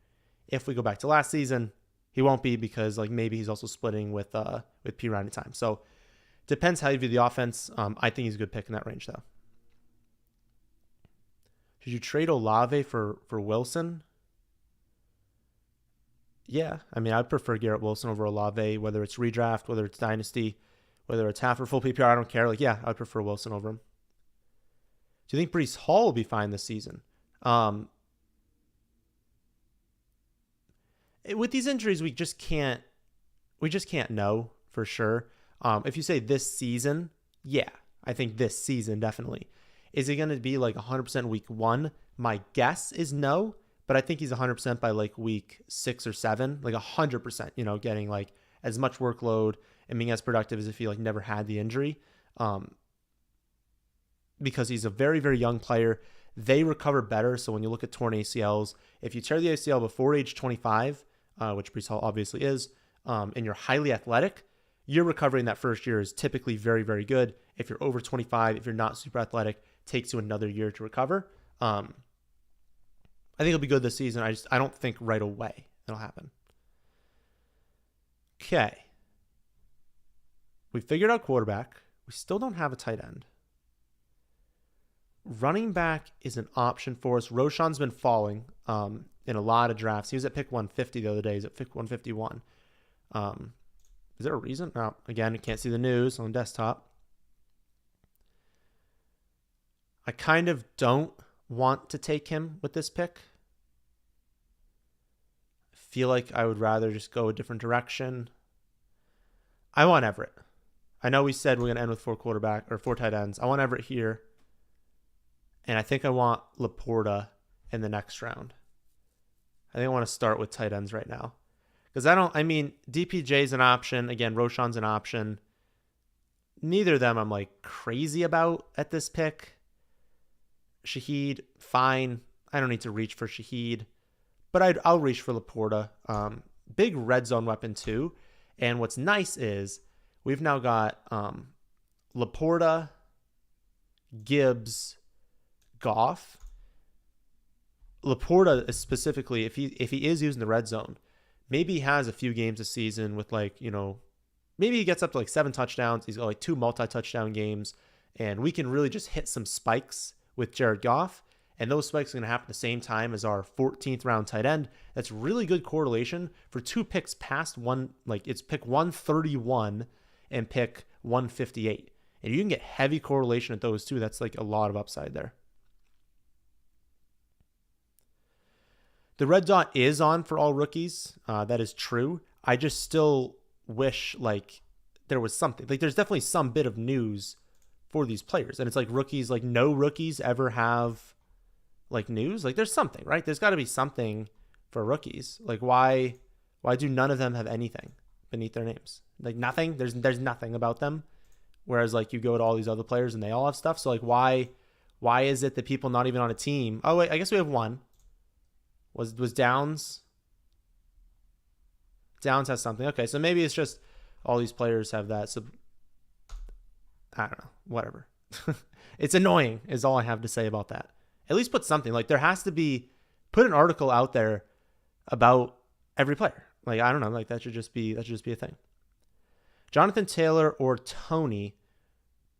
If we go back to last season, he won't be because like maybe he's also splitting with P. Ryan at time. So depends how you view the offense. I think he's a good pick in that range, though. Should you trade Olave for Wilson? Yeah, I mean, I'd prefer Garrett Wilson over Olave, whether it's redraft, whether it's dynasty, whether it's half or full PPR, I don't care. Like, yeah, I'd prefer Wilson over him. Do you think Breece Hall will be fine this season? With these injuries, we just can't know for sure. If you say this season, yeah, I think this season definitely. Is he going to be like 100% week 1? My guess is no, but I think he's 100% by like week 6 or 7, like 100%, getting like as much workload and being as productive as if he like never had the injury. Because he's a very, very young player. They recover better. So when you look at torn ACLs, if you tear the ACL before age 25, which Breece Hall obviously is, and you're highly athletic, your recovery in that first year is typically very, very good. If you're over 25, if you're not super athletic, takes you another year to recover. I I think he'll be good this season. I don't think right away it'll happen. Okay. We figured out quarterback. We still don't have a tight end. Running back is an option for us. Roshan's been falling in a lot of drafts. He was at pick 150 the other day. He's at pick 151. Is there a reason? No, again, you can't see the news on desktop. I kind of don't want to take him with this pick. I feel like I would rather just go a different direction. I want Everett. I know we said we're going to end with 4 tight ends. I want Everett here. And I think I want Laporta in the next round. I think I want to start with tight ends right now. Because DPJ is an option. Again, Roshan's an option. Neither of them I'm like crazy about at this pick. Shaheed, fine. I don't need to reach for Shaheed. But I'll reach for Laporta. Big red zone weapon too. And what's nice is we've now got Laporta, Gibbs, Goff. Laporta is specifically, if he is using the red zone, maybe he has a few games a season with maybe he gets up to 7 touchdowns. He's got 2 multi-touchdown games, and we can really just hit some spikes with Jared Goff. And those spikes are going to happen at the same time as our 14th round tight end. That's really good correlation for 2 picks past one. It's pick 131 and pick 158. And you can get heavy correlation at those two. That's a lot of upside there. The red dot is on for all rookies. That is true. I just still wish there was something. There's definitely some bit of news for these players. And it's rookies, no rookies ever have news. There's something, right? There's got to be something for rookies. Why do none of them have anything beneath their names? Nothing. There's nothing about them. Whereas you go to all these other players and they all have stuff. So why is it that people not even on a team? Oh wait, I guess we have one. Was Downs? Downs has something. Okay, so maybe it's just all these players have that. So I don't know. Whatever. It's annoying is all I have to say about that. At least put something. There has to be, put an article out there about every player. I don't know. That should just be a thing. Jonathan Taylor or Tony,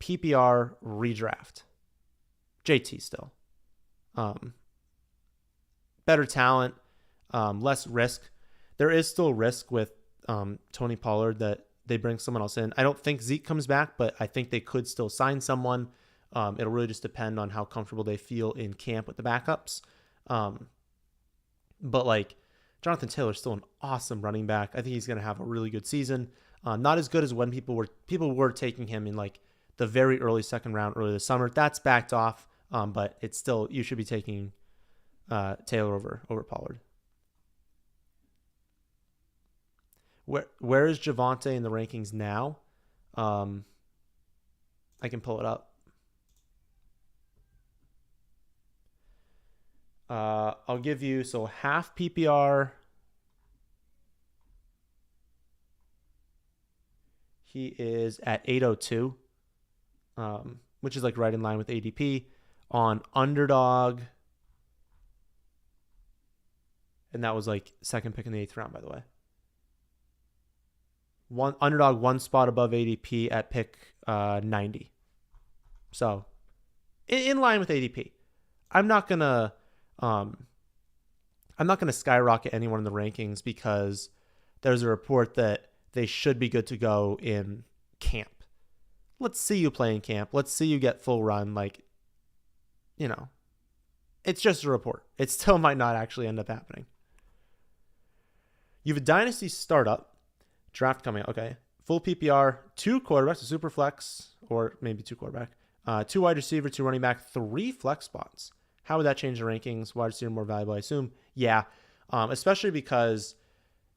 PPR redraft. JT still. Better talent, less risk. There is still risk with Tony Pollard that they bring someone else in. I don't think Zeke comes back, but I think they could still sign someone. It'll really just depend on how comfortable they feel in camp with the backups. But Jonathan Taylor's still an awesome running back. I think he's going to have a really good season. Not as good as when people were taking him in the very early second round early this summer. That's backed off, but it's still, you should be taking Taylor over Pollard. Where is Javonte in the rankings now? I can pull it up. I'll give you half PPR. He is at 802, which is right in line with ADP. On Underdog, and that was second pick in the 8th round, by the way. Underdog 1 spot above ADP at pick 90. So in line with ADP. I'm not gonna skyrocket anyone in the rankings because there's a report that they should be good to go in camp. Let's see you play in camp. Let's see you get full run. It's just a report. It still might not actually end up happening. You have a dynasty startup draft coming out. Okay. Full PPR, 2 quarterbacks, a super flex, or maybe 2 quarterback, 2 wide receiver, 2 running back, 3 flex spots. How would that change the rankings? Wide receiver more valuable, I assume. Yeah. Especially because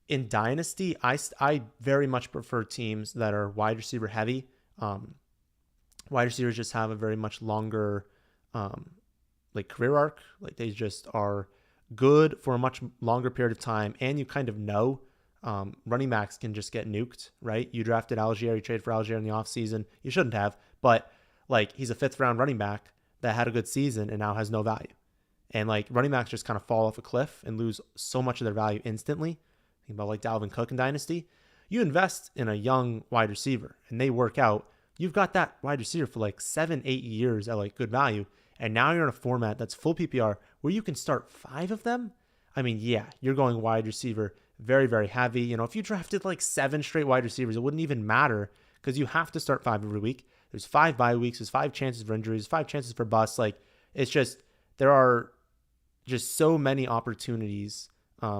in dynasty, I very much prefer teams that are wide receiver heavy. Wide receivers just have a very much longer career arc. They just are good for a much longer period of time, and you kind of know running backs can just get nuked, right? You drafted Algier, you traded for Algier in the offseason. You shouldn't have, but he's a 5th round running back that had a good season and now has no value. And like running backs just kind of fall off a cliff and lose so much of their value instantly. Think about like Dalvin Cook in Dynasty. You invest in a young wide receiver and they work out. You've got that wide receiver for like 7-8 years at like good value. And now you're in a format that's full PPR where you can start 5 of them. I mean, yeah, you're going wide receiver very, very heavy. You know, if you drafted like 7 straight wide receivers, it wouldn't even matter because you have to start 5 every week. There's 5 bye weeks. There's 5 chances for injuries, 5 chances for busts. Like, it's just, there are just so many opportunities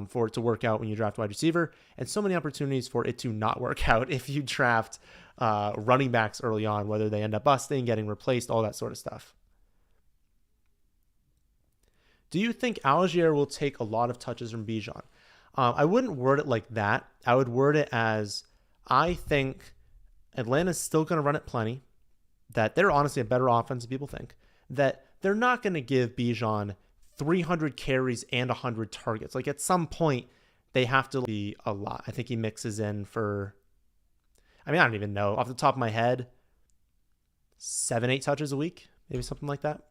for it to work out when you draft wide receiver, and so many opportunities for it to not work out if you draft running backs early on, whether they end up busting, getting replaced, all that sort of stuff. Do you think Algier will take a lot of touches from Bijan? I wouldn't word it like that. I would word it as, I think Atlanta's still going to run it plenty, that they're honestly a better offense than people think, that they're not going to give Bijan 300 carries and 100 targets. Like at some point, they have to be a lot. I think he mixes in for, I don't even know, off the top of my head, 7-8 touches a week, maybe something like that.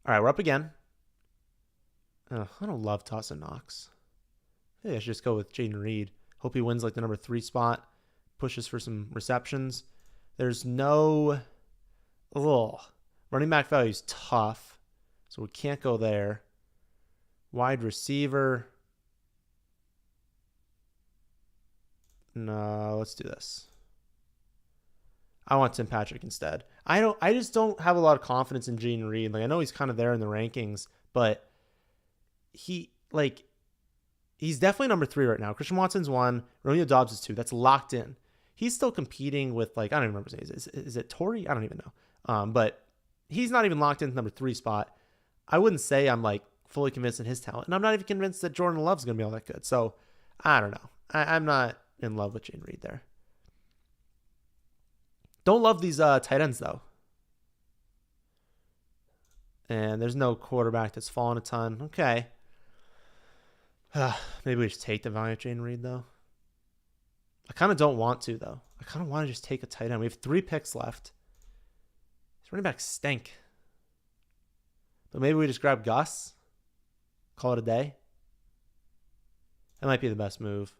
All right, we're up again. I don't love Dawson Knox. I think I should just go with Jaden Reed. Hope he wins like the number 3 spot, pushes for some receptions. There's no, running back value is tough, so we can't go there. Wide receiver. No, let's do this. I want Tim Patrick instead. I just don't have a lot of confidence in Jaden Reed. Like I know he's kind of there in the rankings, but he's definitely number 3 right now. Christian Watson's 1, Romeo Doubs is 2. That's locked in. He's still competing with like, I don't even remember his name. Is it Torrey? I don't even know. But he's not even locked in the number 3 spot. I wouldn't say I'm like fully convinced in his talent, and I'm not even convinced that Jordan Love's going to be all that good. So I don't know. I'm not in love with Jaden Reed there. Don't love these tight ends though. And there's no quarterback that's fallen a ton. Okay. Maybe we just take the value of Jaden Reed though. I kind of don't want to though. I kind of want to just take a tight end. We have 3 picks left. These running backs stink. But maybe we just grab Gus. Call it a day. That might be the best move.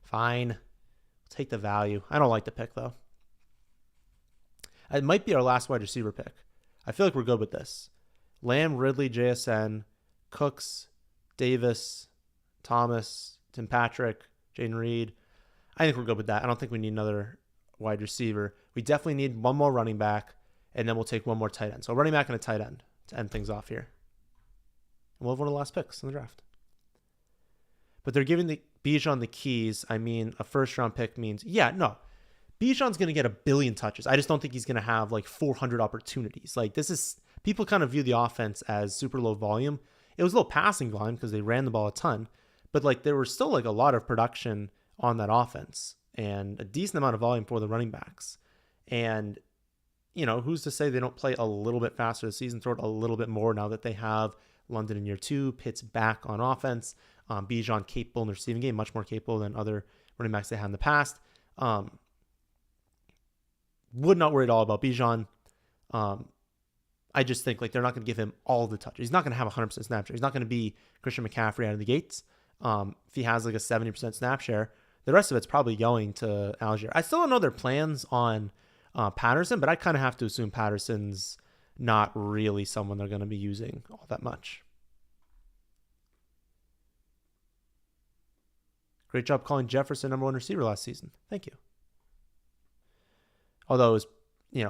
Fine. We'll take the value. I don't like the pick, though. It might be our last wide receiver pick. I feel like we're good with this. Lamb, Ridley, JSN, Cooks, Davis, Thomas, Tim Patrick, Jaden Reed. I think we're good with that. I don't think we need another wide receiver. We definitely need one more running back, and then we'll take one more tight end. So a running back and a tight end to end things off here. And we'll have one of the last picks in the draft. But they're giving the Bijan the keys. I mean, a first-round pick means, Bijan's going to get 1 billion touches. I just don't think he's going to have like 400 opportunities. Like this is, people kind of view the offense as super low volume. It was low passing volume because they ran the ball a ton, but like there was still like a lot of production on that offense and a decent amount of volume for the running backs. And, who's to say they don't play a little bit faster this season, throw it a little bit more now that they have London in year 2, Pitts back on offense. Bijan capable in the receiving game, much more capable than other running backs they had in the past. Would not worry at all about Bijan. I just think like they're not going to give him all the touches. He's not going to have 100% snap share. He's not going to be Christian McCaffrey out of the gates. If he has like a 70% snap share, the rest of it's probably going to Algier. I still don't know their plans on Patterson, but I kind of have to assume Patterson's not really someone they're going to be using all that much. Great job calling Jefferson number 1 receiver last season. Thank you. Although it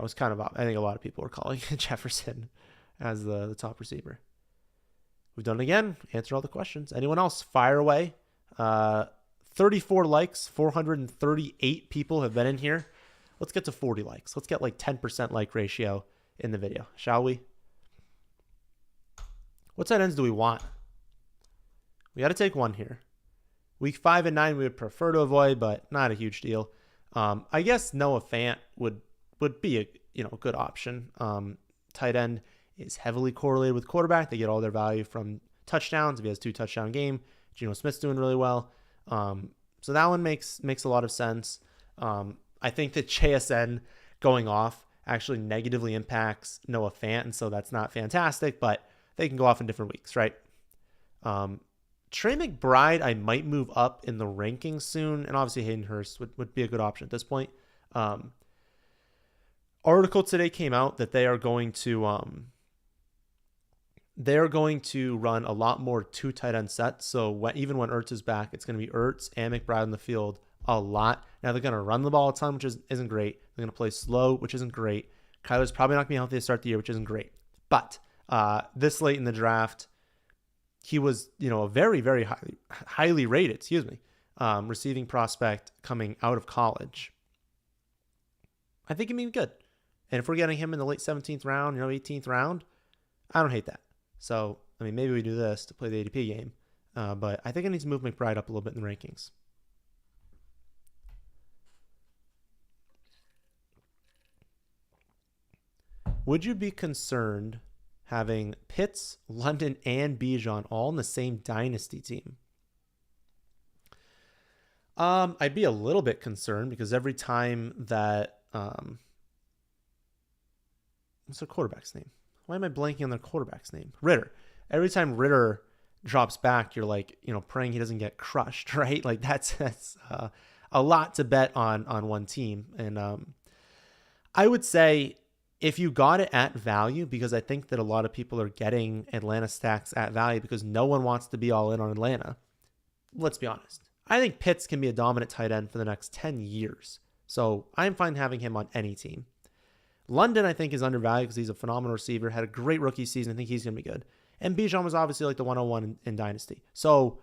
was kind of, I think a lot of people were calling Jefferson as the top receiver. We've done it again. Answer all the questions. Anyone else? Fire away. 34 likes. 438 people have been in here. Let's get to 40 likes. Let's get like 10% like ratio in the video, shall we? What tight ends do we want? We got to take one here. Week 5 and 9 we would prefer to avoid, but not a huge deal. I guess Noah Fant would be a good option. Tight end is heavily correlated with quarterback. They get all their value from touchdowns. If he has 2 touchdown game, Geno Smith's doing really well. So that one makes a lot of sense. I think that JSN going off actually negatively impacts Noah Fant, and so that's not fantastic, but they can go off in different weeks, right? Trey McBride, I might move up in the rankings soon, and obviously Hayden Hurst would be a good option at this point. Article today came out that they are going to run a lot more 2 tight end sets. So even when Ertz is back, it's going to be Ertz and McBride in the field a lot. Now they're going to run the ball a ton, which isn't great. They're going to play slow, which isn't great. Kyler's probably not going to be healthy to start the year, which isn't great. But this late in the draft, he was, a very, very highly rated, receiving prospect coming out of college. I think he'd be good. And if we're getting him in the late 17th round, 18th round, I don't hate that. So, maybe we do this to play the ADP game. But I think I need to move McBride up a little bit in the rankings. Would you be concerned having Pitts, London, and Bijan all in the same dynasty team? I'd be a little bit concerned because every time that what's their quarterback's name? Why am I blanking on their quarterback's name? Ritter. Every time Ritter drops back, you're like, praying he doesn't get crushed, right? Like that's a lot to bet on one team. And I would say if you got it at value, because I think that a lot of people are getting Atlanta stacks at value because no one wants to be all in on Atlanta. Let's be honest. I think Pitts can be a dominant tight end for the next 10 years. So I'm fine having him on any team. London, I think, is undervalued because he's a phenomenal receiver, had a great rookie season. I think he's going to be good. And Bijan was obviously like the 101 in Dynasty. So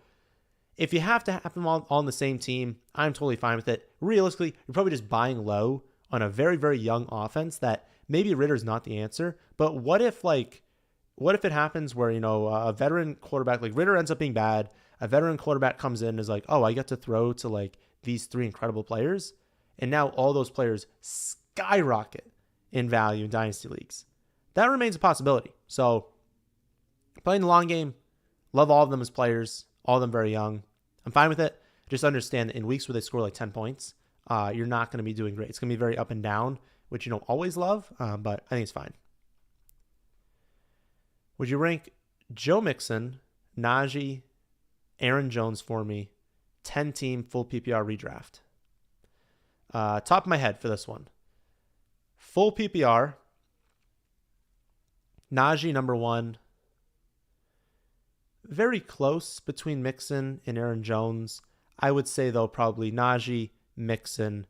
if you have to have them all on the same team, I'm totally fine with it. Realistically, you're probably just buying low on a very, very young offense that maybe Ritter's not the answer. But what if it happens where, a veteran quarterback, like Ritter ends up being bad, a veteran quarterback comes in and is like, oh, I get to throw to like these 3 incredible players. And now all those players skyrocket in value in dynasty leagues. That remains a possibility. So playing the long game, love all of them as players, all of them very young. I'm fine with it. Just understand that in weeks where they score like 10 points, you're not going to be doing great. It's going to be very up and down, which you don't always love, but I think it's fine. Would you rank Joe Mixon, Najee, Aaron Jones for me, 10-team full PPR redraft? Top of my head for this one. Full PPR, Najee number 1. Very close between Mixon and Aaron Jones. I would say, though, probably Najee, Mixon,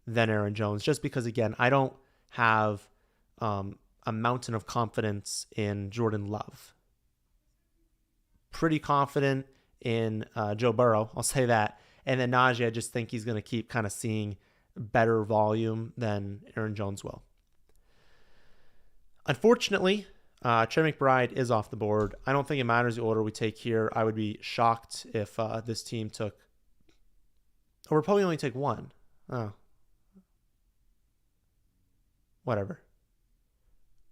then Aaron Jones. Just because, again, I don't have a mountain of confidence in Jordan Love. Pretty confident in Joe Burrow, I'll say that. And then Najee, I just think he's going to keep kind of seeing better volume than Aaron Jones will. Unfortunately, Trey McBride is off the board. I don't think it matters the order we take here. I would be shocked if this team took... Or we'll probably only take one. Oh. Whatever.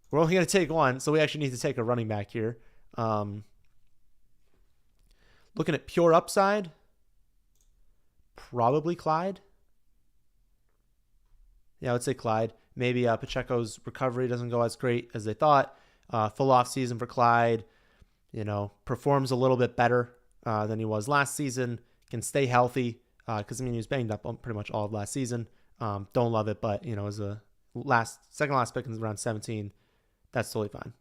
We're only going to take one, so we actually need to take a running back here. Looking at pure upside, probably Clyde. Yeah, I would say Clyde. Maybe Pacheco's recovery doesn't go as great as they thought. Full off season for Clyde. Performs a little bit better than he was last season. Can stay healthy because he was banged up on pretty much all of last season. Don't love it, but as a second last pick in round 17, that's totally fine.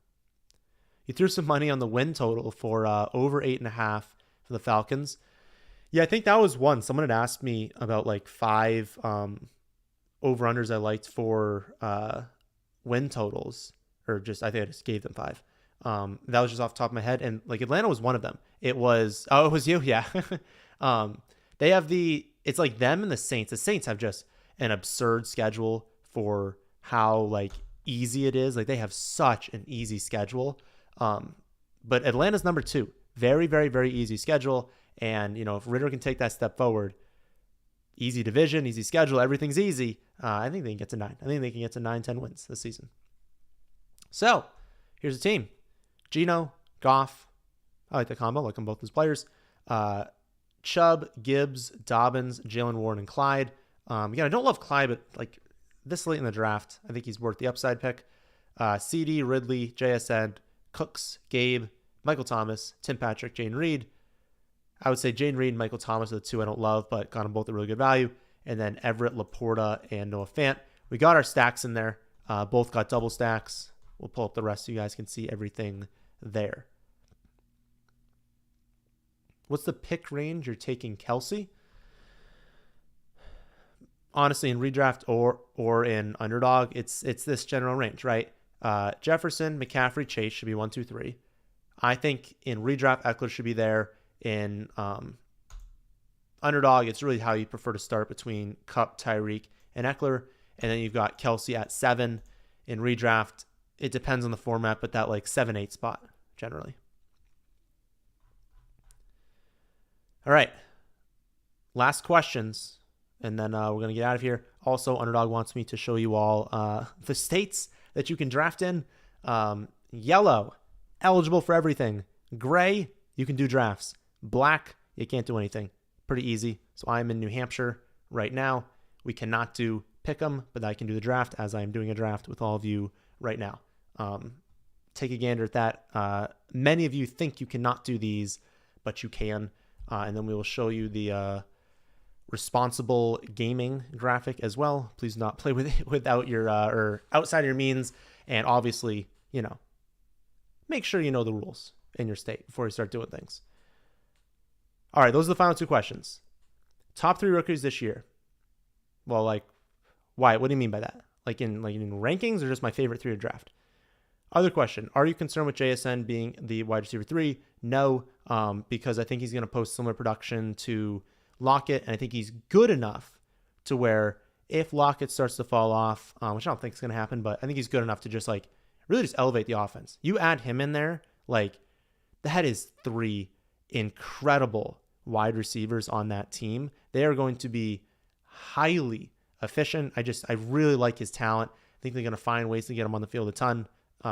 He threw some money on the win total for over 8.5 for the Falcons. Yeah, I think that was one. Someone had asked me about like 5 over-unders I liked for win totals, or I think I just gave them 5. That was just off the top of my head, and like Atlanta was one of them. It was you, yeah. They have it's like them and the Saints. The Saints have just an absurd schedule for how like easy it is. Like they have such an easy schedule. But Atlanta's number 2. Very, very, very easy schedule. And, if Ritter can take that step forward, easy division, easy schedule, everything's easy. I think they can get to 9. I think they can get to 9-10 wins this season. So, here's the team. Geno, Goff. I like the combo. I like them both as players. Chubb, Gibbs, Dobbins, Jalen Warren, and Clyde. Again, I don't love Clyde, but like this late in the draft, I think he's worth the upside pick. CD, Ridley, JSN, Cooks, Gabe, Michael Thomas, Tim Patrick, Jane Reed. I would say Jane Reed and Michael Thomas are the two I don't love, but got them both at really good value. And then Everett, Laporta, and Noah Fant. We got our stacks in there. Both got double stacks. We'll pull up the rest so you guys can see everything there. What's the pick range you're taking Kelsey? Honestly, in redraft or in underdog, it's this general range, right? Jefferson, McCaffrey, Chase should be 1, 2, 3. I think in redraft, Eckler should be there. In underdog, it's really how you prefer to start between Kupp, Tyreek, and Eckler. And then you've got Kelsey at 7. In redraft, it depends on the format, but that like 7, 8 spot generally. All right. Last questions, and then we're going to get out of here. Also, Underdog wants me to show you all the states that you can draft in. Yellow, eligible for everything. Gray, you can do drafts. Black, you can't do anything. Pretty easy. So I'm in New Hampshire right now. We cannot do pick'em, but I can do the draft as I'm doing a draft with all of you right now. Take a gander at that. Many of you think you cannot do these, but you can. And then we will show you the responsible gaming graphic as well. Please do not play with it without your or outside your means. And obviously, make sure you know the rules in your state before you start doing things. All right, those are the final 2 questions. Top 3 rookies this year. Well, why? What do you mean by that? Like in rankings, or just my favorite 3 to draft? Other question: are you concerned with JSN being the wide receiver 3? No, because I think he's going to post similar production to Lockett, and I think he's good enough to where if Lockett starts to fall off, which I don't think is going to happen, but I think he's good enough to just really just elevate the offense. You add him in there, that is 3 incredible wide receivers on that team. They are going to be highly efficient. I really like his talent. I think they're going to find ways to get him on the field a ton.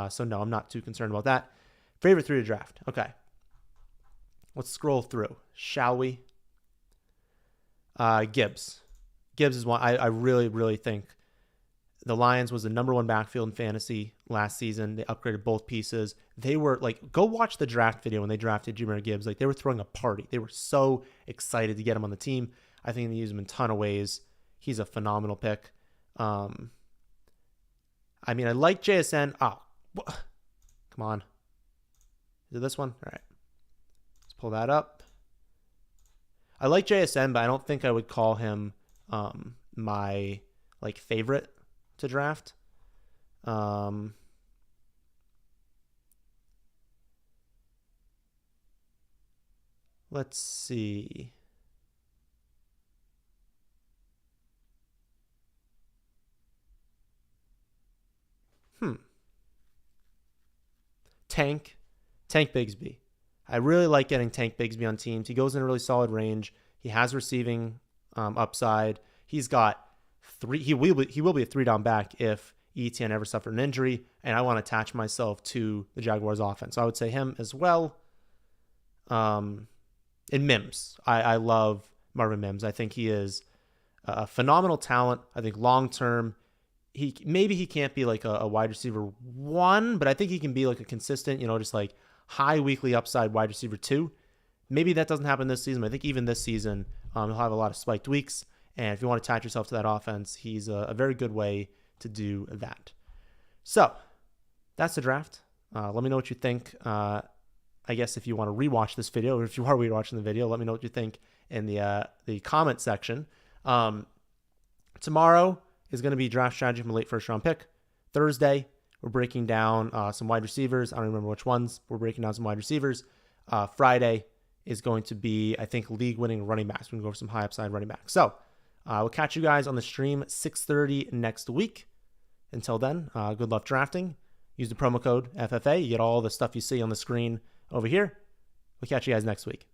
So no, I'm not too concerned about that. Favorite 3 to draft. Okay. Let's scroll through, shall we? Gibbs. Gibbs is one. I really, really think the Lions was the number 1 backfield in fantasy last season. They upgraded both pieces. They were go watch the draft video when they drafted Jahmyr Gibbs. They were throwing a party. They were so excited to get him on the team. I think they use him in a ton of ways. He's a phenomenal pick. I like JSN. Oh, come on. Is it this one? All right. Let's pull that up. I like JSN, but I don't think I would call him my favorite to draft. Let's see. Tank Bigsby. I really like getting Tank Bigsby on teams. He goes in a really solid range. He has receiving upside. He's got 3. He will be a 3-down back if ETN ever suffered an injury, and I want to attach myself to the Jaguars offense. So I would say him as well. And Mims. I love Marvin Mims. I think he is a phenomenal talent. I think long-term, he can't be a wide receiver 1, but I think he can be a consistent, just high weekly upside wide receiver 2. Maybe that doesn't happen this season, but I think even this season, he'll have a lot of spiked weeks. And if you want to attach yourself to that offense, he's a very good way to do that. So that's the draft. Let me know what you think. I guess if you want to rewatch this video, or if you are rewatching the video, let me know what you think in the comment section. Tomorrow is going to be draft strategy from a late first round pick. Thursday, we're breaking down some wide receivers. I don't remember which ones. We're breaking down some wide receivers. Friday is going to be, I think, league-winning running backs. We're going to go over some high upside running backs. So we'll catch you guys on the stream 6:30 next week. Until then, good luck drafting. Use the promo code FFA. You get all the stuff you see on the screen over here. We'll catch you guys next week.